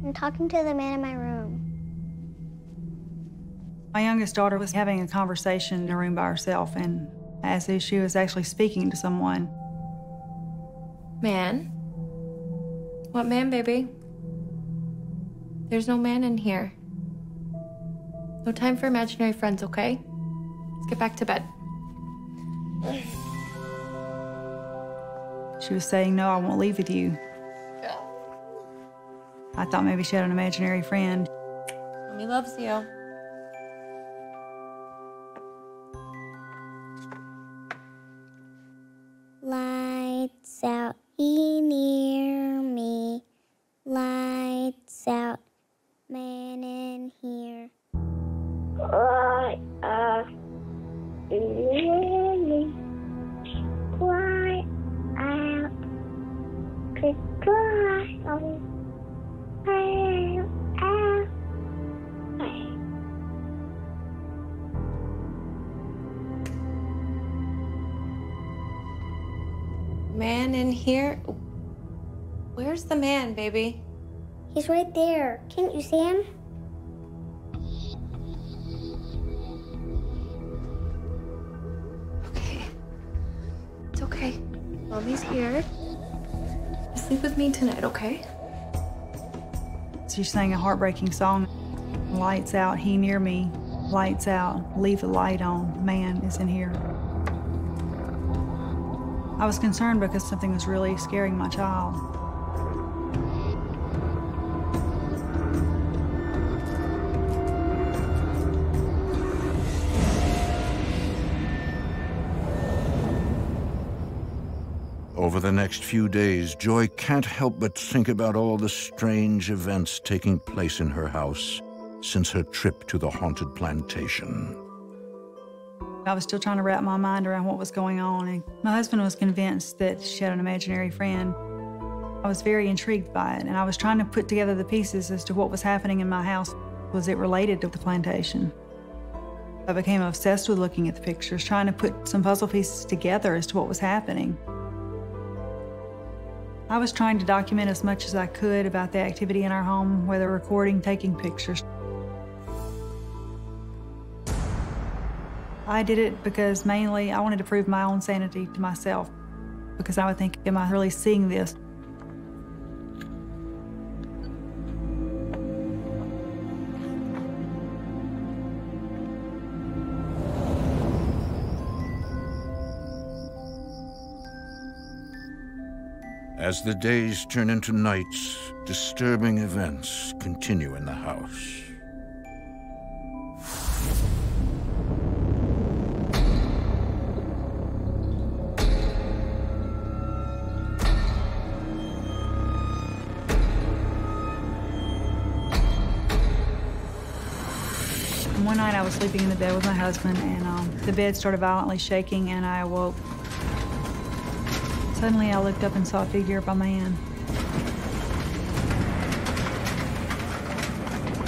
Speaker 5: I'm talking to the man in my room.
Speaker 18: My youngest daughter was having a conversation in a room by herself, and as if she was actually speaking to someone.
Speaker 16: Man? What man, baby? There's no man in here. No time for imaginary friends, okay? Let's get back to bed.
Speaker 18: She was saying, "No, I won't leave with you." I thought maybe she had an imaginary friend.
Speaker 16: Mommy loves you.
Speaker 5: Lights out, he near me. Lights out, man in here. Light out, near me. Light out, goodbye.
Speaker 16: Man in here? Where's the man, baby?
Speaker 5: He's right there. Can't you see him?
Speaker 16: Okay. It's okay. Mommy's here. Sleep with me tonight, okay?
Speaker 18: She sang a heartbreaking song. Lights out, he near me. Lights out, leave the light on. Man is in here. I was concerned because something was really scaring my child.
Speaker 1: Over the next few days, Joy can't help but think about all the strange events taking place in her house since her trip to the haunted plantation.
Speaker 18: I was still trying to wrap my mind around what was going on, and my husband was convinced that she had an imaginary friend. I was very intrigued by it, and I was trying to put together the pieces as to what was happening in my house. Was it related to the plantation? I became obsessed with looking at the pictures, trying to put some puzzle pieces together as to what was happening. I was trying to document as much as I could about the activity in our home, whether recording, taking pictures. I did it because mainly I wanted to prove my own sanity to myself, because I would think, am I really seeing this?
Speaker 1: As the days turn into nights, disturbing events continue in the house.
Speaker 18: One night I was sleeping in the bed with my husband, and the bed started violently shaking, and I awoke. Suddenly I looked up and saw a figure of a man.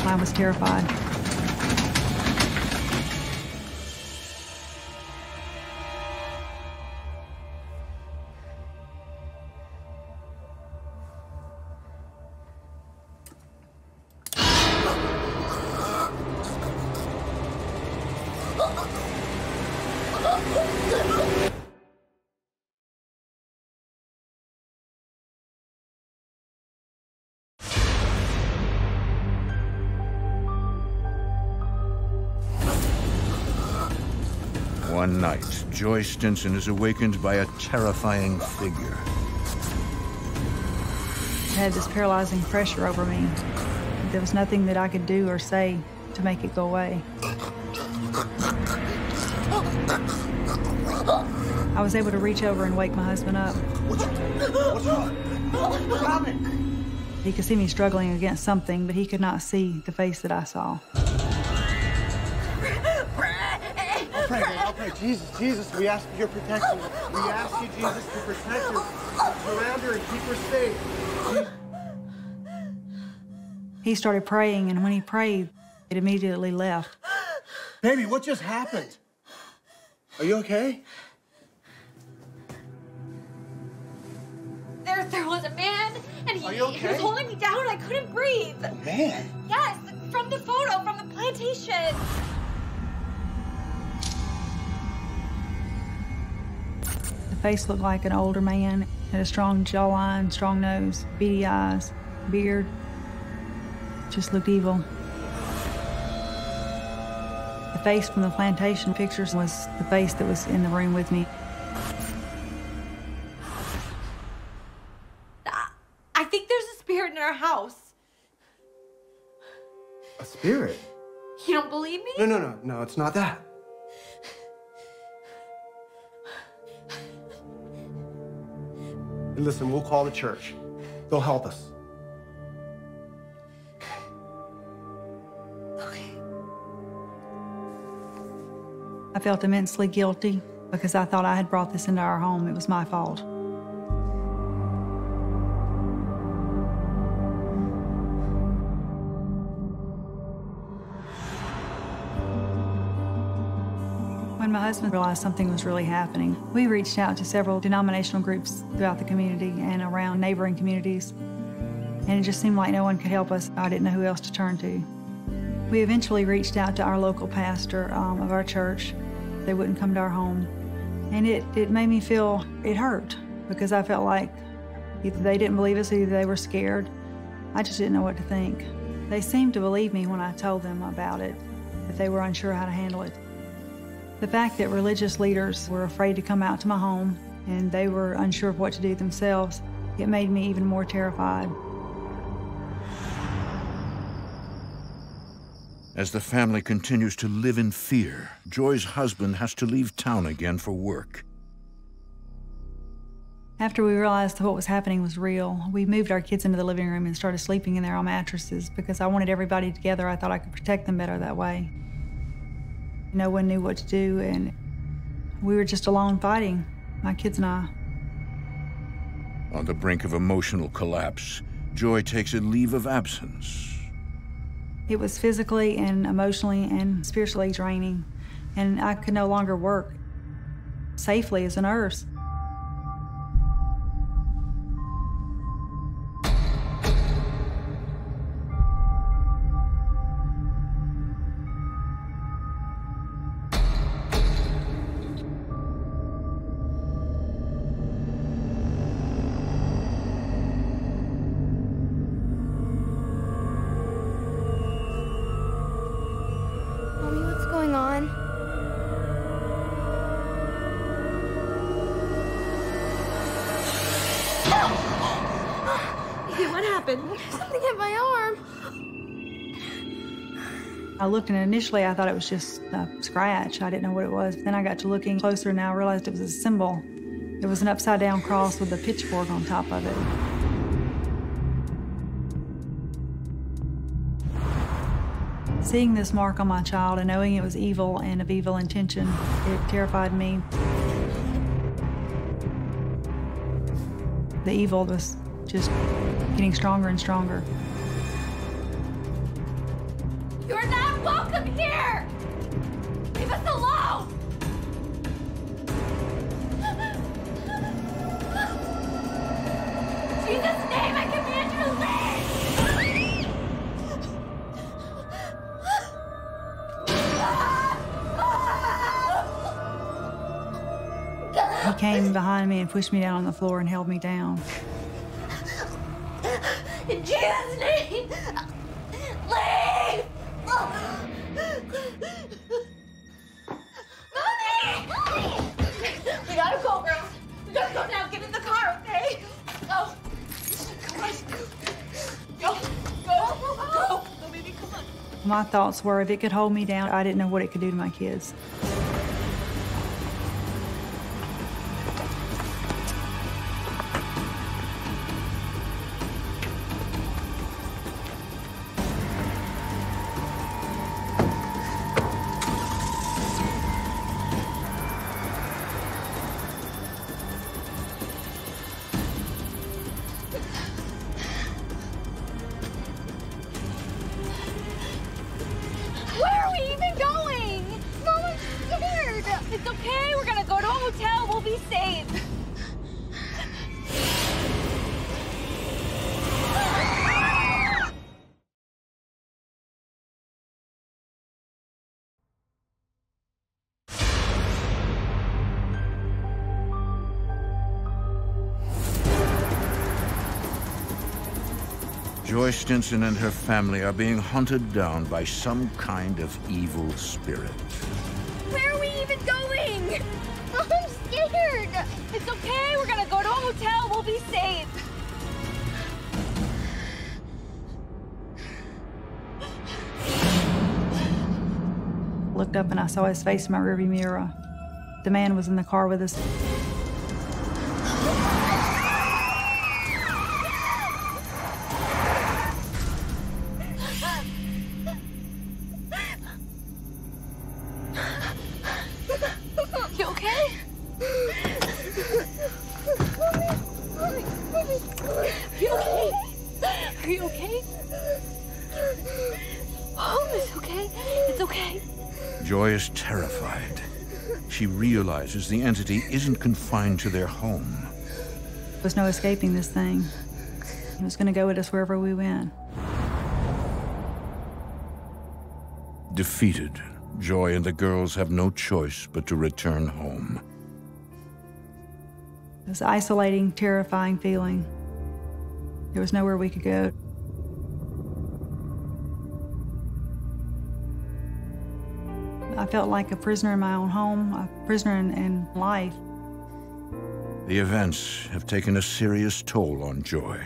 Speaker 18: I was terrified.
Speaker 1: One night, Joy Stinson is awakened by a terrifying figure.
Speaker 18: I had this paralyzing pressure over me. There was nothing that I could do or say to make it go away. I was able to reach over and wake my husband up.
Speaker 13: What's wrong? What's happening?
Speaker 18: He could see me struggling against something, but he could not see the face that I saw.
Speaker 13: I'll pray. Jesus, we ask for your protection. We ask you, Jesus, to protect her, surround her, and keep her safe.
Speaker 18: He started praying, and when he prayed, it immediately left.
Speaker 13: Baby, what just happened? Are you okay?
Speaker 17: There was a man, and
Speaker 13: Are you okay?
Speaker 17: he was holding me down. I couldn't breathe.
Speaker 13: A man?
Speaker 17: Yes, from the photo, from the plantation.
Speaker 18: The face looked like an older man, had a strong jawline, strong nose, beady eyes, beard. Just looked evil. The face from the plantation pictures was the face that was in the room with me.
Speaker 17: I think there's a spirit in our house.
Speaker 13: A spirit?
Speaker 17: You don't believe me?
Speaker 13: No, it's not that. Listen, we'll call the church. They'll help us.
Speaker 18: I felt immensely guilty because I thought I had brought this into our home. It was my fault. When my husband realized something was really happening, we reached out to several denominational groups throughout the community and around neighboring communities. And it just seemed like no one could help us. I didn't know who else to turn to. We eventually reached out to our local pastor of our church. They wouldn't come to our home. And it made me feel, it hurt, because I felt like either they didn't believe us, either they were scared. I just didn't know what to think. They seemed to believe me when I told them about it, but they were unsure how to handle it. The fact that religious leaders were afraid to come out to my home and they were unsure of what to do themselves, it made me even more terrified.
Speaker 1: As the family continues to live in fear, Joy's husband has to leave town again for work.
Speaker 18: After we realized what was happening was real, we moved our kids into the living room and started sleeping in there on mattresses because I wanted everybody together. I thought I could protect them better that way. No one knew what to do, and we were just alone fighting, my kids and I.
Speaker 1: On the brink of emotional collapse, Joy takes a leave of absence.
Speaker 18: It was physically and emotionally and spiritually draining, and I could no longer work safely as a nurse.
Speaker 20: Something hit my arm.
Speaker 18: I looked, and initially I thought it was just a scratch. I didn't know what it was. Then I got to looking closer, and I realized it was a symbol. It was an upside-down cross with a pitchfork on top of it. Seeing this mark on my child and knowing it was evil and of evil intention, it terrified me. The evil was just getting stronger and stronger.
Speaker 10: You're not welcome here! Leave us alone! In Jesus' name, I command you to leave!
Speaker 18: He came behind me and pushed me down on the floor and held me down.
Speaker 10: In Jesus' name, leave! Mommy! We gotta go, girls. We gotta go now. Get in the car, okay? Go. Come on. Go, baby, come on.
Speaker 18: My thoughts were, if it could hold me down, I didn't know what it could do to my kids.
Speaker 17: Where are we even going? Mom, I'm scared. It's okay. We're gonna go to a hotel. We'll be safe.
Speaker 1: Joy Stinson and her family are being hunted down by some kind of evil spirit.
Speaker 17: Where are we even going? Mom, I'm scared. It's okay. We're gonna go to a hotel. We'll be safe.
Speaker 18: looked up and I saw his face in my rearview mirror. The man was in the car with us.
Speaker 17: You okay? Are you okay? Are you okay? Oh, it's okay. It's okay.
Speaker 1: Joy is terrified. She realizes the entity isn't confined to their home.
Speaker 18: There was no escaping this thing. It was going to go with us wherever we went.
Speaker 1: Defeated, Joy and the girls have no choice but to return home.
Speaker 18: It was an isolating, terrifying feeling. There was nowhere we could go. I felt like a prisoner in my own home, a prisoner in life.
Speaker 1: The events have taken a serious toll on Joy.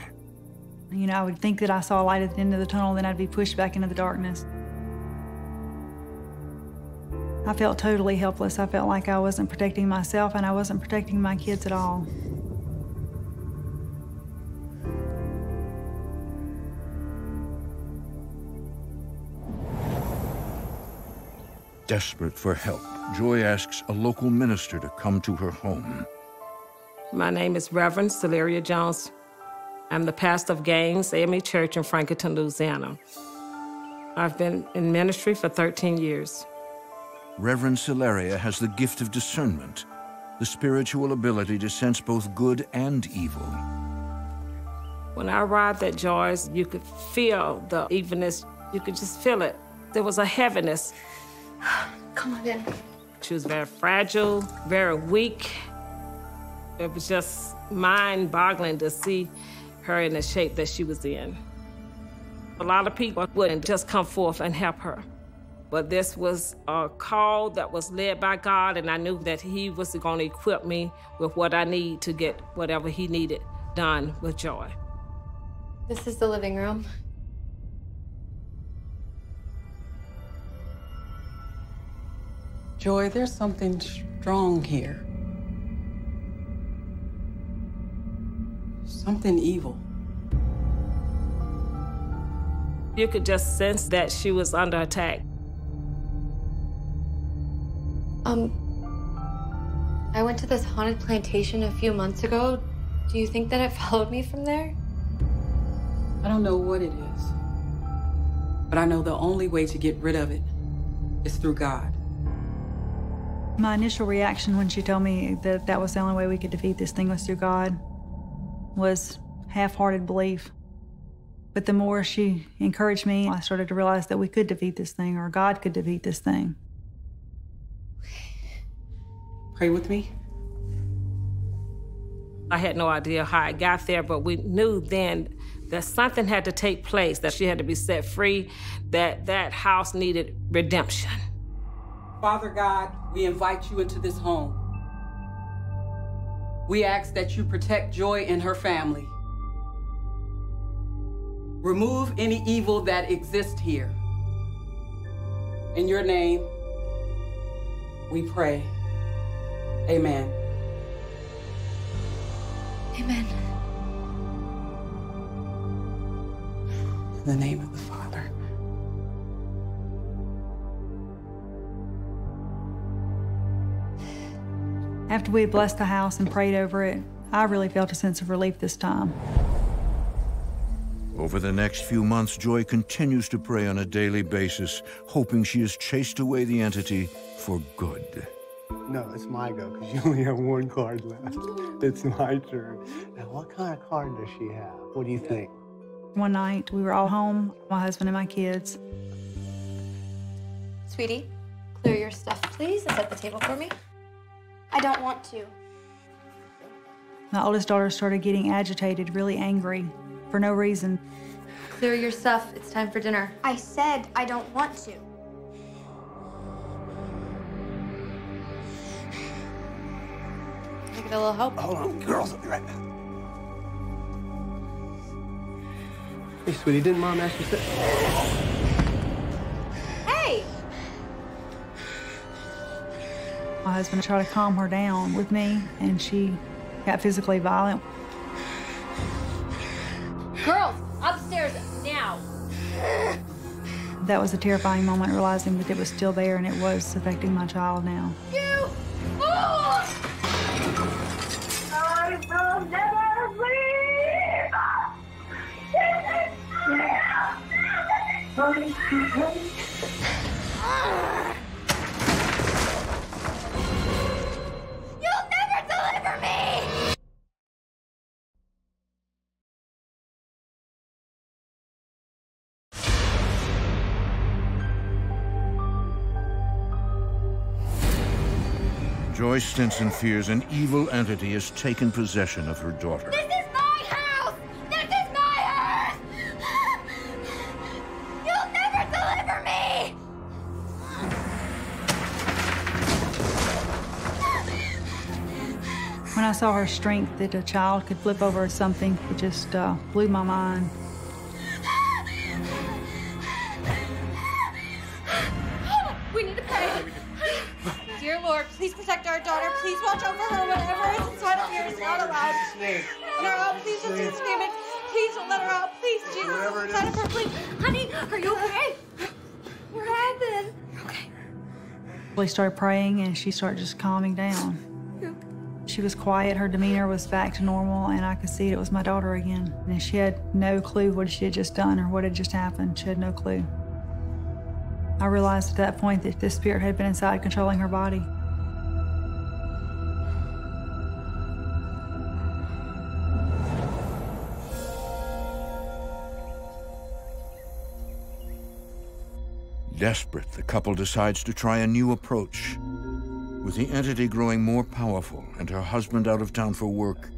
Speaker 18: You know, I would think that I saw a light at the end of the tunnel, then I'd be pushed back into the darkness. I felt totally helpless. I felt like I wasn't protecting myself and I wasn't protecting my kids at all.
Speaker 1: Desperate for help, Joy asks a local minister to come to her home.
Speaker 7: My name is Reverend Celeria Jones. I'm the pastor of Gaines AME Church in Franklinton, Louisiana. I've been in ministry for 13 years.
Speaker 1: Reverend Celeria has the gift of discernment, the spiritual ability to sense both good and evil.
Speaker 7: When I arrived at Joy's, you could feel the evilness. You could just feel it. There was a heaviness.
Speaker 16: Come on in.
Speaker 7: She was very fragile, very weak. It was just mind-boggling to see her in the shape that she was in. A lot of people wouldn't just come forth and help her. But this was a call that was led by God, and I knew that He was going to equip me with what I need to get whatever He needed done with Joy.
Speaker 16: This is the living room.
Speaker 22: Joy, there's something strong here. Something evil.
Speaker 7: You could just sense that she was under attack.
Speaker 16: I went to this haunted plantation a few months ago. Do you think that it followed me from there?
Speaker 22: I don't know what it is, but I know the only way to get rid of it is through God.
Speaker 18: My initial reaction when she told me that that was the only way we could defeat this thing was through God was half-hearted belief. But the more she encouraged me, I started to realize that we could defeat this thing, or God could defeat this thing.
Speaker 22: Pray with me.
Speaker 7: I had no idea how I got there, but we knew then that something had to take place, that she had to be set free, that that house needed redemption.
Speaker 22: Father God, we invite you into this home. We ask that you protect Joy and her family. Remove any evil that exists here. In your name, we pray. Amen.
Speaker 16: Amen.
Speaker 22: In the name of the Father.
Speaker 18: After we had blessed the house and prayed over it, I really felt a sense of relief this time.
Speaker 1: Over the next few months, Joy continues to pray on a daily basis, hoping she has chased away the entity for good.
Speaker 13: No, it's my go, because you only have one card left. It's my turn. Now, what kind of card does she have? What do you think?
Speaker 18: One night, we were all home, my husband and my kids.
Speaker 16: Sweetie, clear your stuff, please, and set the table for me.
Speaker 20: I don't want to.
Speaker 18: My oldest daughter started getting agitated, really angry, for no reason.
Speaker 16: Clear your stuff. It's time for dinner.
Speaker 20: I said I don't want to.
Speaker 16: Can I get a little help?
Speaker 13: Hold on, girls, I'll be right back. Hey, sweetie, didn't Mom ask you to sit?
Speaker 16: Hey!
Speaker 18: My husband tried to calm her down with me, and she got physically violent.
Speaker 17: Girls, upstairs now.
Speaker 18: That was a terrifying moment, realizing that it was still there and it was affecting my child now.
Speaker 17: You! Oh!
Speaker 10: I will never leave! You'll never deliver me!
Speaker 1: Joy Stinson fears an evil entity has taken possession of her daughter.
Speaker 10: This is my house! This is my earth! You'll never deliver me!
Speaker 18: When I saw her strength that a child could flip over something, it just blew my mind.
Speaker 17: We need to pray. Dear Lord, please protect our daughter. Please watch over her. Whatever is inside of here is not allowed. Let her out. Please don't do screaming. Please don't let her out. Please, Jesus, inside of her, please. Honey, are you okay? What happened?
Speaker 18: We started praying, and she started just calming down. She was quiet. Her demeanor was back to normal, and I could see it was my daughter again. And she had no clue what she had just done or what had just happened. She had no clue. I realized at that point that this spirit had been inside controlling her body.
Speaker 1: Desperate, the couple decides to try a new approach. With the entity growing more powerful and her husband out of town for work,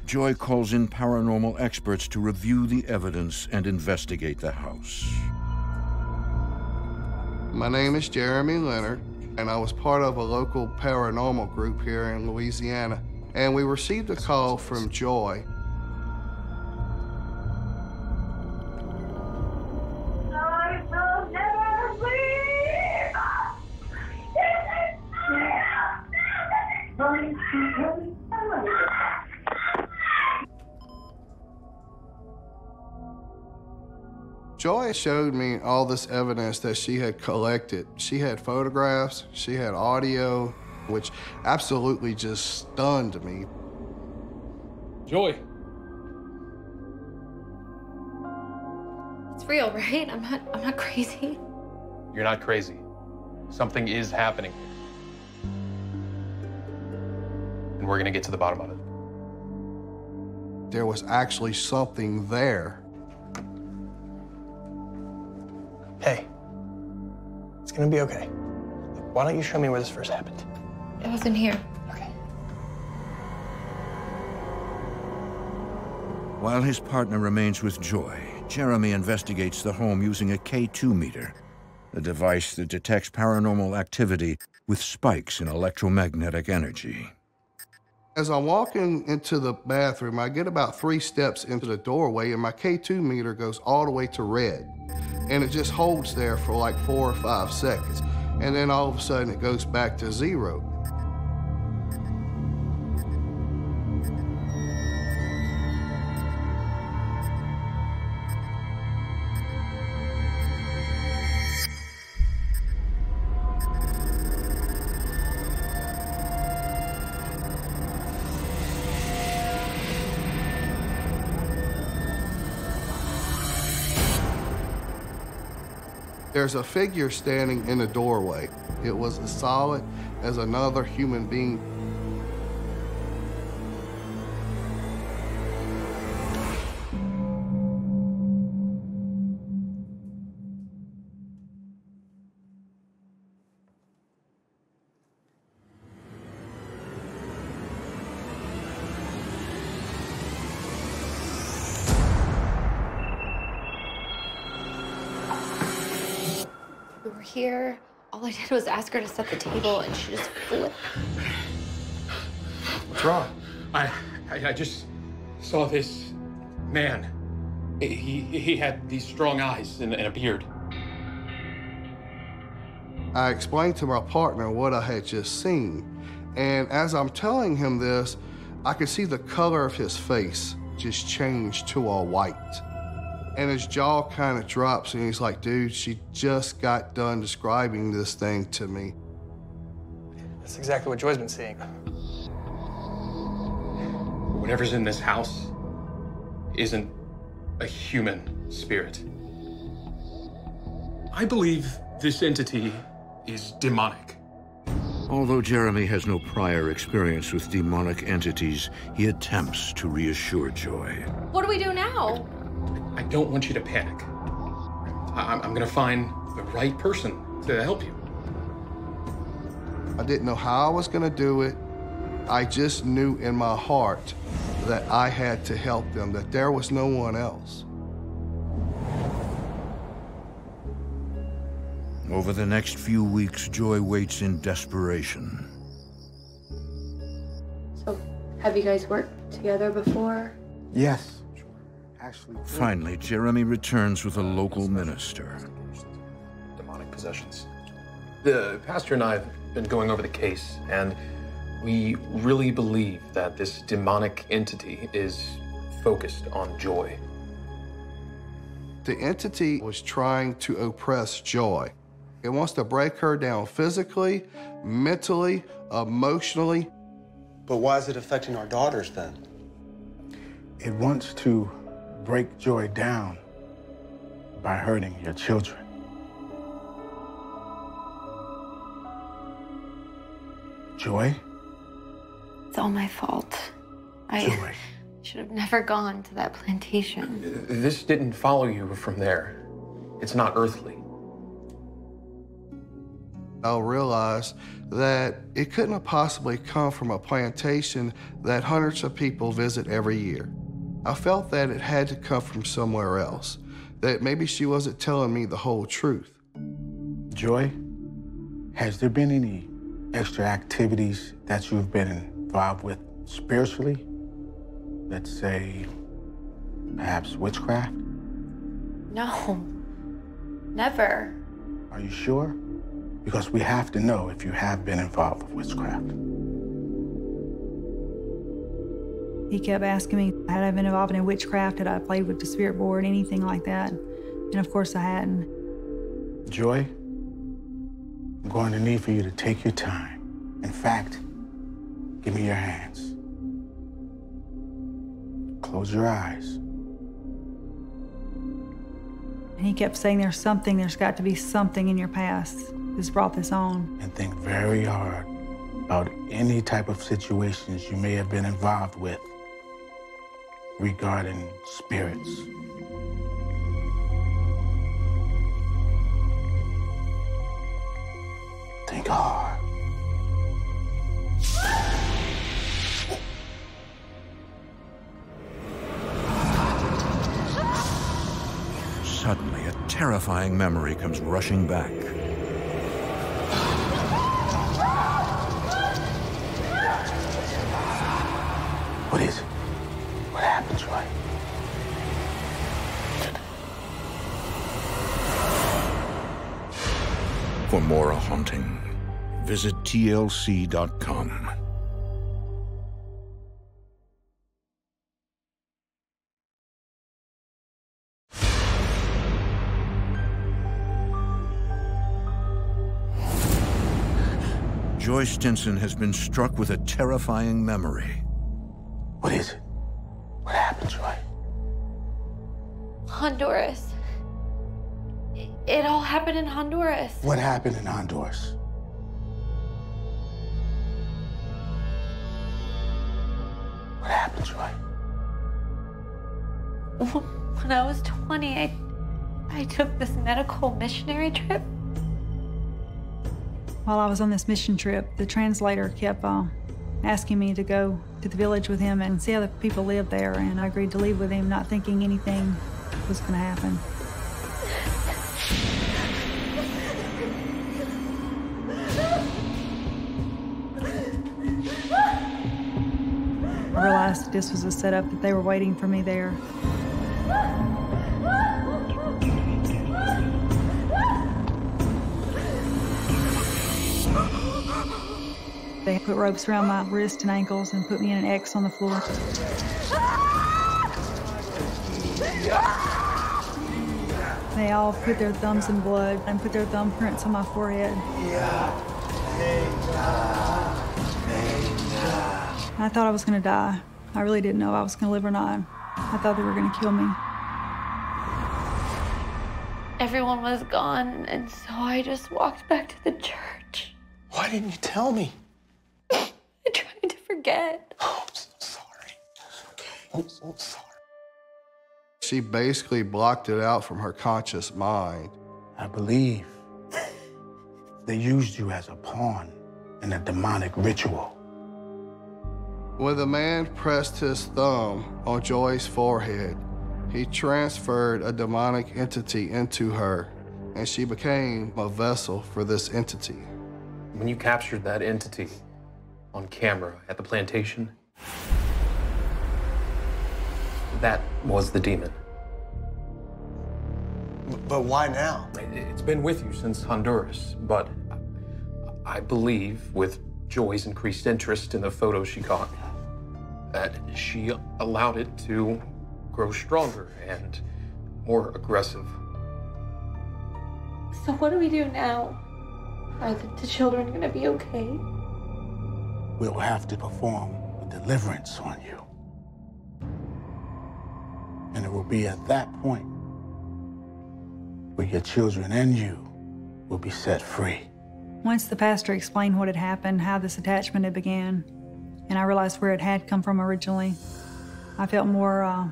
Speaker 1: Joy calls in paranormal experts to review the evidence and investigate the house.
Speaker 6: My name is Jeremy Leonard, and I was part of a local paranormal group here in Louisiana. And we received a call from Joy.
Speaker 10: I will never leave!
Speaker 6: Joy showed me all this evidence that she had collected. She had photographs, she had audio, which absolutely just stunned me.
Speaker 11: Joy.
Speaker 16: It's real, right? I'm not crazy.
Speaker 11: You're not crazy. Something is happening. And we're gonna get to the bottom of it.
Speaker 6: There was actually something there.
Speaker 23: Hey, it's gonna be okay. Why don't you show me where this first happened?
Speaker 16: It wasn't here.
Speaker 1: While his partner remains with Joy, Jeremy investigates the home using a K2 meter, a device that detects paranormal activity with spikes in electromagnetic energy.
Speaker 6: As I'm walking into the bathroom, I get about 3 steps into the doorway and my K2 meter goes all the way to red. And it just holds there for like 4 or 5 seconds. And then all of a sudden it goes back to 0. There's a figure standing in the doorway. It was as solid as another human being.
Speaker 16: We were here. All I did was ask her to set the table, and she just flipped.
Speaker 23: What's wrong?
Speaker 11: I just saw this man. He had these strong eyes and a beard.
Speaker 6: I explained to my partner what I had just seen. And as I'm telling him this, I could see the color of his face just change to all white. And his jaw kind of drops, and he's like, dude, she just got done describing this thing to me.
Speaker 23: That's exactly what Joy's been seeing. Whatever's in this house isn't a human spirit. I believe this entity is demonic.
Speaker 1: Although Jeremy has no prior experience with demonic entities, he attempts to reassure Joy.
Speaker 17: What do we do now?
Speaker 23: I don't want you to panic. I'm gonna find the right person to help you.
Speaker 6: I didn't know how I was gonna do it. I just knew in my heart that I had to help them, that there was no one else.
Speaker 1: Over the next few weeks, Joy waits in desperation.
Speaker 15: So, have you guys worked together before?
Speaker 13: Yes. Actually.
Speaker 1: Finally, Jeremy returns with a local minister.
Speaker 11: Demonic possessions. The pastor and I have been going over the case, and we really believe that this demonic entity is focused on Joy.
Speaker 6: The entity was trying to oppress Joy. It wants to break her down physically, mentally, emotionally.
Speaker 13: But why is it affecting our daughters then?
Speaker 4: It wants to break Joy down by hurting your children. Joy?
Speaker 16: It's all my fault. I should have never gone to that plantation.
Speaker 11: This didn't follow you from there. It's not earthly.
Speaker 6: I realized that it couldn't have possibly come from a plantation that hundreds of people visit every year. I felt that it had to come from somewhere else, that maybe she wasn't telling me the whole truth.
Speaker 4: Joy, has there been any extra activities that you've been involved with spiritually? Let's say, perhaps witchcraft?
Speaker 16: No, never.
Speaker 4: Are you sure? Because we have to know if you have been involved with witchcraft.
Speaker 18: He kept asking me, had I been involved in witchcraft, had I played with the spirit board, anything like that. And of course I hadn't.
Speaker 4: Joy, I'm going to need for you to take your time. In fact, give me your hands. Close your eyes.
Speaker 18: And he kept saying, there's got to be something in your past that's brought this on.
Speaker 4: And think very hard about any type of situations you may have been involved with regarding spirits. Think hard.
Speaker 1: Suddenly, a terrifying memory comes rushing back.
Speaker 4: What is it? What happened, Joy?
Speaker 1: For more haunting, visit tlc.com. Joy Stinson has been struck with a terrifying memory.
Speaker 4: What is it? What happened, Joy?
Speaker 16: Honduras. It all happened in Honduras.
Speaker 4: What happened in Honduras? What happened, Joy?
Speaker 16: When I was 20, I took this medical missionary trip.
Speaker 18: While I was on this mission trip, the translator kept asking me to go to the village with him and see how the people lived there, and I agreed to leave with him, not thinking anything was going to happen. I realized that this was a setup, that they were waiting for me there. They put ropes around my wrists and ankles and put me in an X on the floor. They all put their thumbs in blood and put their thumbprints on my forehead. I thought I was going to die. I really didn't know if I was going to live or not. I thought they were going to kill me.
Speaker 16: Everyone was gone, and so I just walked back to the church.
Speaker 23: Why didn't you tell me?
Speaker 16: I tried to forget.
Speaker 23: Oh, I'm so sorry. I'm so sorry.
Speaker 6: She basically blocked it out from her conscious mind.
Speaker 4: I believe they used you as a pawn in a demonic ritual.
Speaker 6: When the man pressed his thumb on Joy's forehead, he transferred a demonic entity into her, and she became a vessel for this entity.
Speaker 11: When you captured that entity on camera at the plantation, that was the demon.
Speaker 23: But why now?
Speaker 11: It's been with you since Honduras, but I believe with Joy's increased interest in the photos she caught, that she allowed it to grow stronger and more aggressive.
Speaker 16: So what do we do now? Are the children going to be okay?
Speaker 4: We'll have to perform a deliverance on you. And it will be at that point where your children and you will be set free.
Speaker 18: Once the pastor explained what had happened, how this attachment had began, and I realized where it had come from originally, I felt more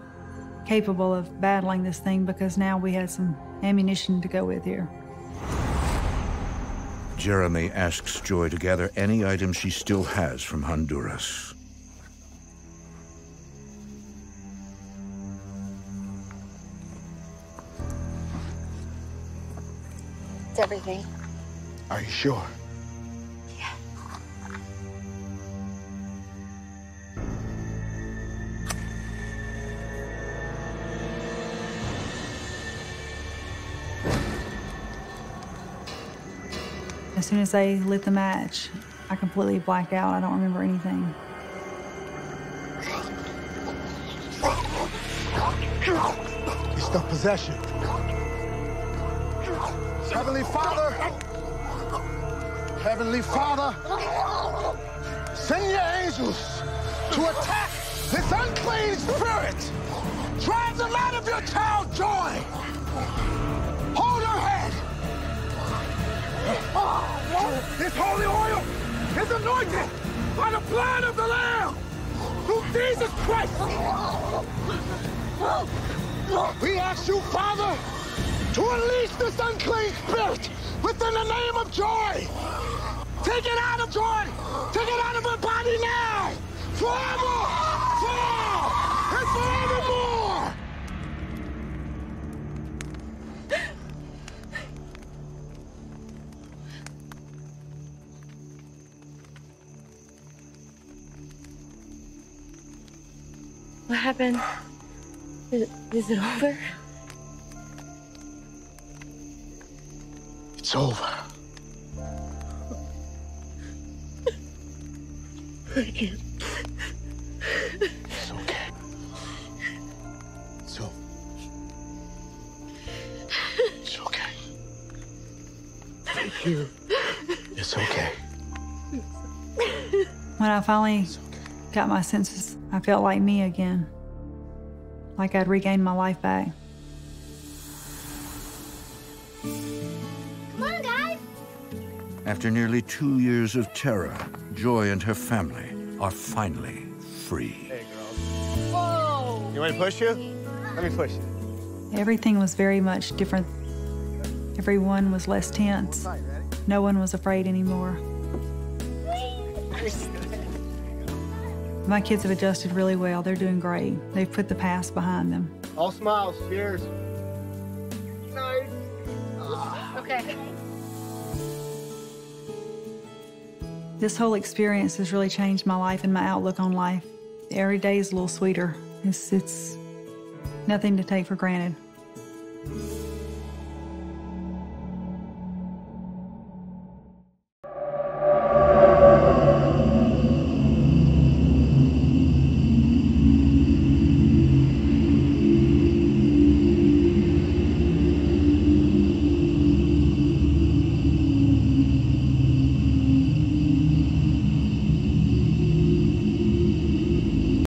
Speaker 18: capable of battling this thing because now we had some ammunition to go with here.
Speaker 1: Jeremy asks Joy to gather any items she still has from Honduras.
Speaker 16: It's everything.
Speaker 4: Are you sure?
Speaker 16: Yeah.
Speaker 18: As soon as they lit the match, I completely blacked out. I don't remember anything.
Speaker 4: It's the possession. Heavenly Father, send your angels to attack this unclean spirit. Drive them out of your child, Joy. Hold her head. This holy oil is anointed by the blood of the Lamb through Jesus Christ. We ask you, Father, to unleash this unclean spirit within the name of Joy. Take it out of Joy. Take it out of her body now. Forever. And forevermore.
Speaker 16: What happened? Is it over?
Speaker 4: It's over.
Speaker 16: Thank you.
Speaker 4: It's okay. It's over. It's okay.
Speaker 16: Thank you.
Speaker 4: It's okay.
Speaker 18: When I finally got my senses, I felt like me again. Like I'd regained my life back.
Speaker 5: Come on, guys.
Speaker 1: After nearly 2 years of terror, Joy and her family are finally free.
Speaker 13: Hey, girls. Whoa! You want me to push you? Let me push you.
Speaker 18: Everything was very much different. Everyone was less tense. No one was afraid anymore. My kids have adjusted really well. They're doing great. They've put the past behind them.
Speaker 13: All smiles. Cheers. Nice.
Speaker 16: Okay.
Speaker 18: This whole experience has really changed my life and my outlook on life. Every day is a little sweeter. It's nothing to take for granted.